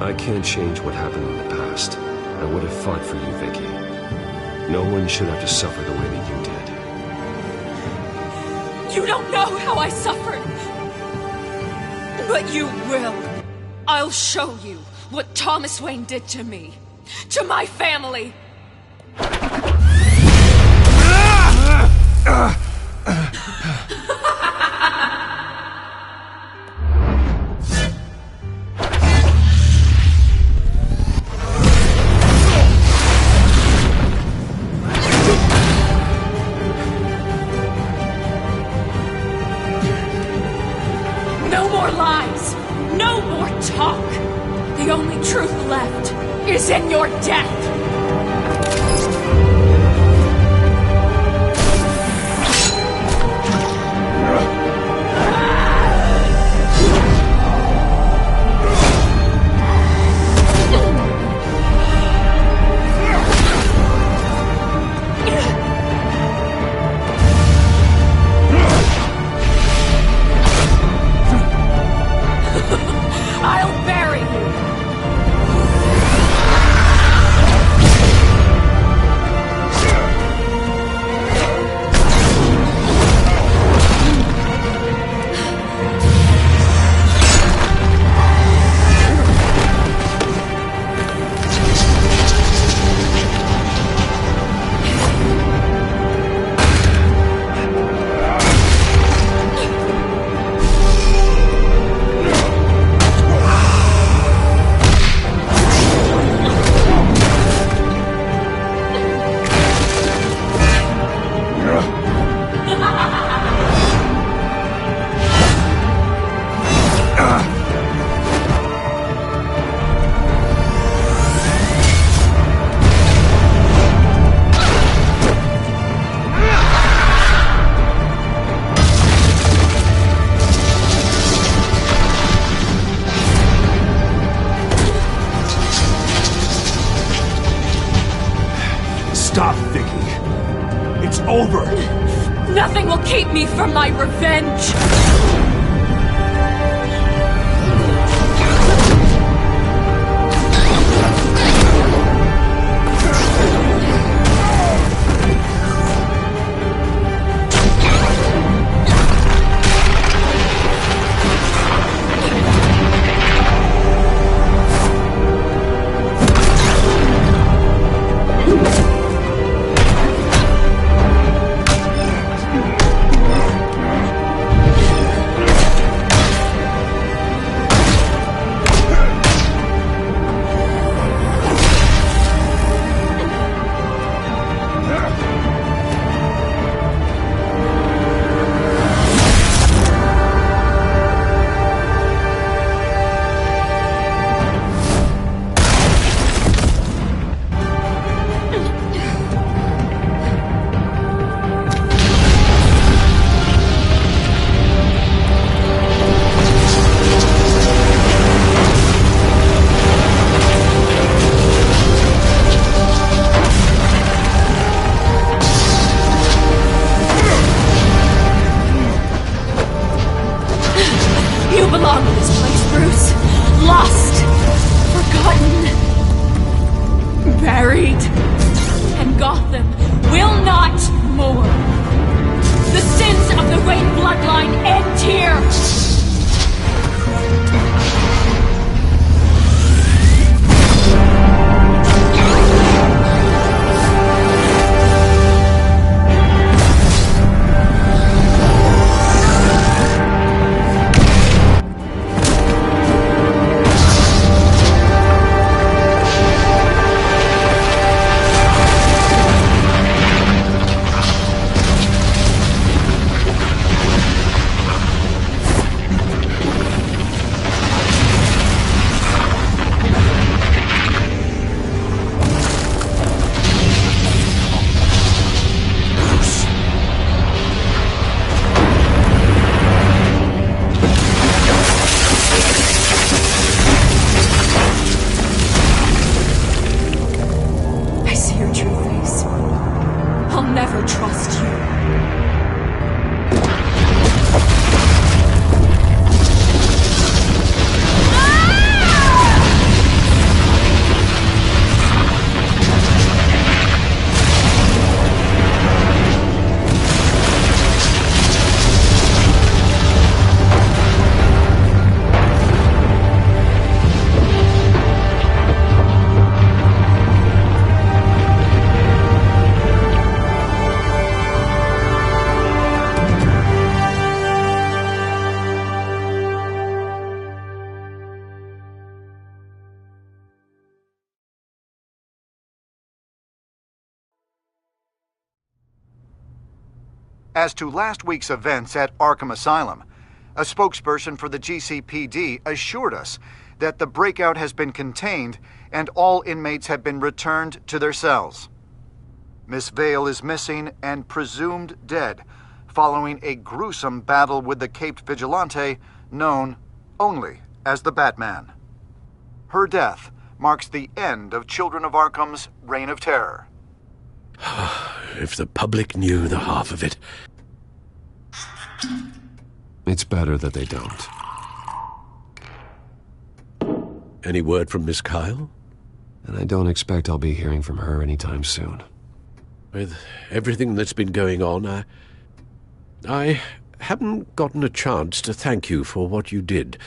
I can't change what happened in the past. I would have fought for you, Vicky. No one should have to suffer the way that you did. You don't know how I suffered. But you will. I'll show you what Thomas Wayne did to me. To my family. No more talk! The only truth left is in your death! Stop, Vicky. It's over. Nothing will keep me from my revenge. As to last week's events at Arkham Asylum, a spokesperson for the GCPD assured us that the breakout has been contained and all inmates have been returned to their cells. Miss Vale is missing and presumed dead following a gruesome battle with the caped vigilante known only as the Batman. Her death marks the end of Children of Arkham's reign of terror. If the public knew the half of it. It's better that they don't. Any word from Miss Kyle? And I don't expect I'll be hearing from her anytime soon. With everything that's been going on, I haven't gotten a chance to thank you for what you did,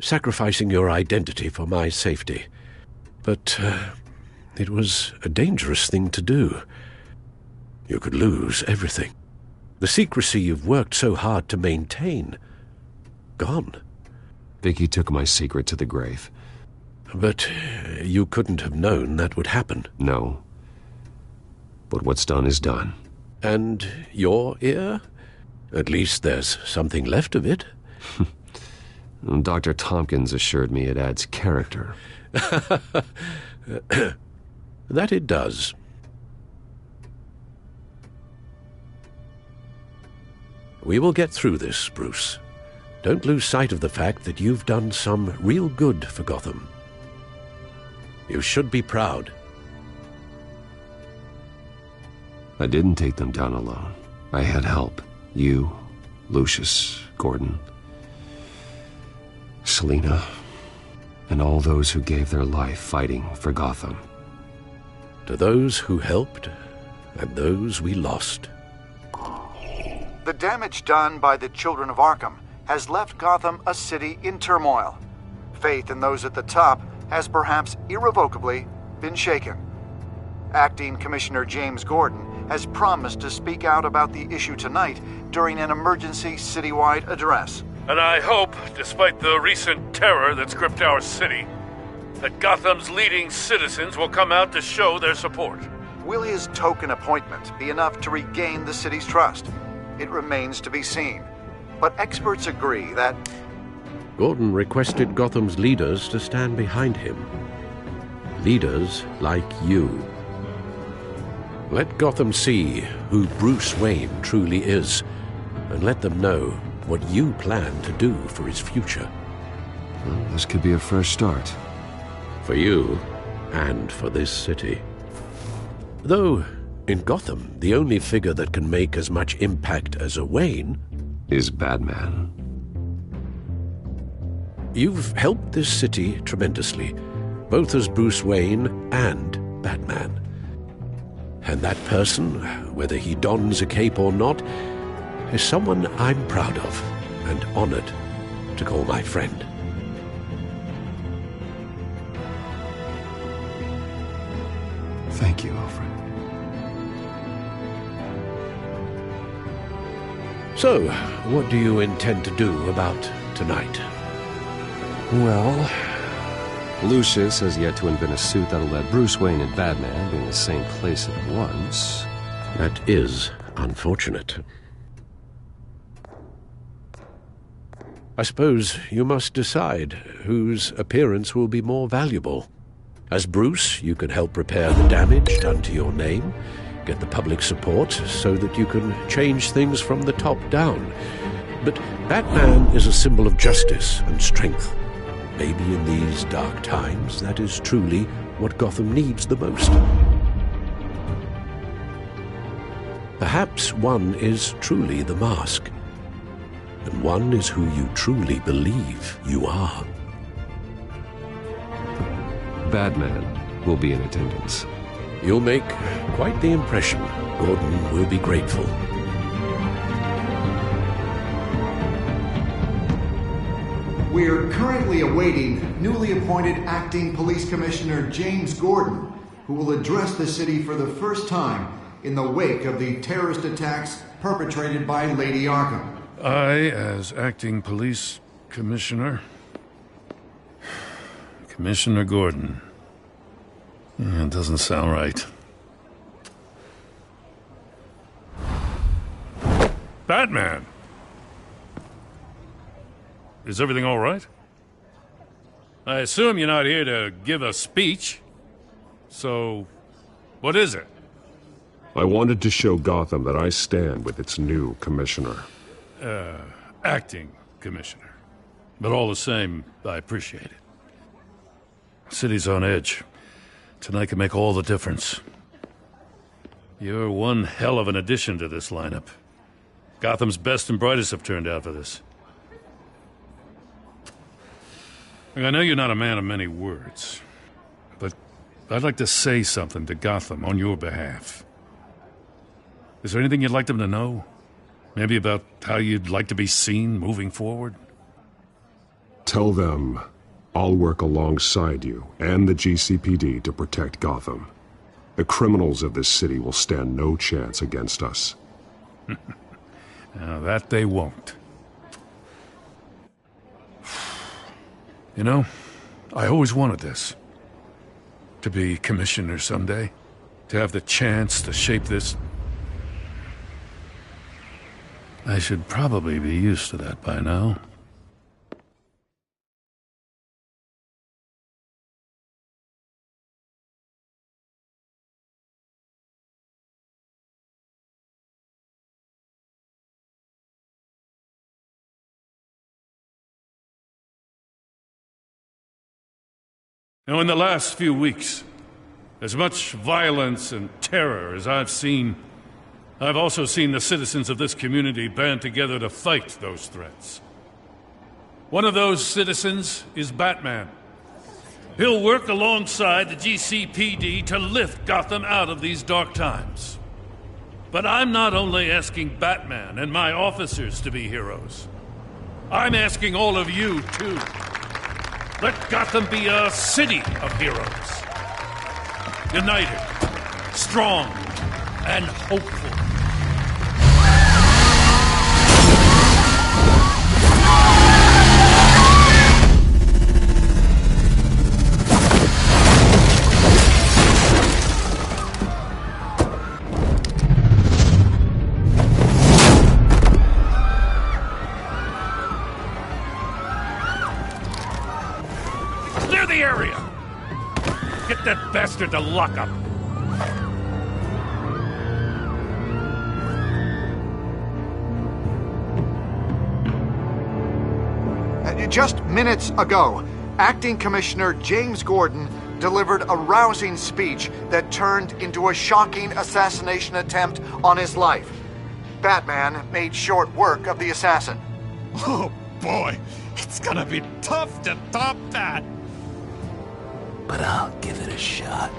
sacrificing your identity for my safety. But it was a dangerous thing to do. You could lose everything. The secrecy you've worked so hard to maintain. Gone. Vicky took my secret to the grave. But you couldn't have known that would happen. No. But what's done is done. And your ear? At least there's something left of it. Dr. Tompkins assured me it adds character. That it does. We will get through this, Bruce. Don't lose sight of the fact that you've done some real good for Gotham. You should be proud. I didn't take them down alone. I had help. You, Lucius, Gordon, Selina, and all those who gave their life fighting for Gotham. To those who helped, and those we lost. The damage done by the Children of Arkham has left Gotham a city in turmoil. Faith in those at the top has perhaps irrevocably been shaken. Acting Commissioner James Gordon has promised to speak out about the issue tonight during an emergency citywide address. And I hope, despite the recent terror that's gripped our city, that Gotham's leading citizens will come out to show their support. Will his token appointment be enough to regain the city's trust? It remains to be seen. But experts agree that Gordon requested Gotham's leaders to stand behind him. Leaders like you. Let Gotham see who Bruce Wayne truly is, and let them know what you plan to do for his future. Well, this could be a fresh start. For you, and for this city. Though, in Gotham, the only figure that can make as much impact as a Wayne is Batman. You've helped this city tremendously, both as Bruce Wayne and Batman. And that person, whether he dons a cape or not, is someone I'm proud of and honored to call my friend. Thank you, Alfred. So, what do you intend to do about tonight? Well, Lucius has yet to invent a suit that'll let Bruce Wayne and Batman be in the same place at once. That is unfortunate. I suppose you must decide whose appearance will be more valuable. As Bruce, you can help repair the damage done to your name, get the public support so that you can change things from the top down. But Batman is a symbol of justice and strength. Maybe in these dark times, that is truly what Gotham needs the most. Perhaps one is truly the mask, and one is who you truly believe you are. Batman will be in attendance. You'll make quite the impression. Gordon will be grateful. We're currently awaiting newly appointed Acting Police Commissioner James Gordon, who will address the city for the first time in the wake of the terrorist attacks perpetrated by Lady Arkham. I, as Acting Police Commissioner... Commissioner Gordon. Yeah, it doesn't sound right. Batman! Is everything all right? I assume you're not here to give a speech. So, what is it? I wanted to show Gotham that I stand with its new commissioner. Acting commissioner. But all the same, I appreciate it. City's on edge. Tonight can make all the difference. You're one hell of an addition to this lineup. Gotham's best and brightest have turned out for this. I know you're not a man of many words, but I'd like to say something to Gotham on your behalf. Is there anything you'd like them to know? Maybe about how you'd like to be seen moving forward? Tell them I'll work alongside you and the GCPD to protect Gotham. The criminals of this city will stand no chance against us. Now, that they won't. You know, I always wanted this. To be commissioner someday. To have the chance to shape this. I should probably be used to that by now. Now, in the last few weeks, as much violence and terror as I've seen, I've also seen the citizens of this community band together to fight those threats. One of those citizens is Batman. He'll work alongside the GCPD to lift Gotham out of these dark times. But I'm not only asking Batman and my officers to be heroes. I'm asking all of you, too. Let Gotham be a city of heroes. United, strong, and hopeful. Clear the area! Get that bastard to lock up! Just minutes ago, Acting Commissioner James Gordon delivered a rousing speech that turned into a shocking assassination attempt on his life. Batman made short work of the assassin. Oh boy, it's gonna be tough to top that. But I'll give it a shot.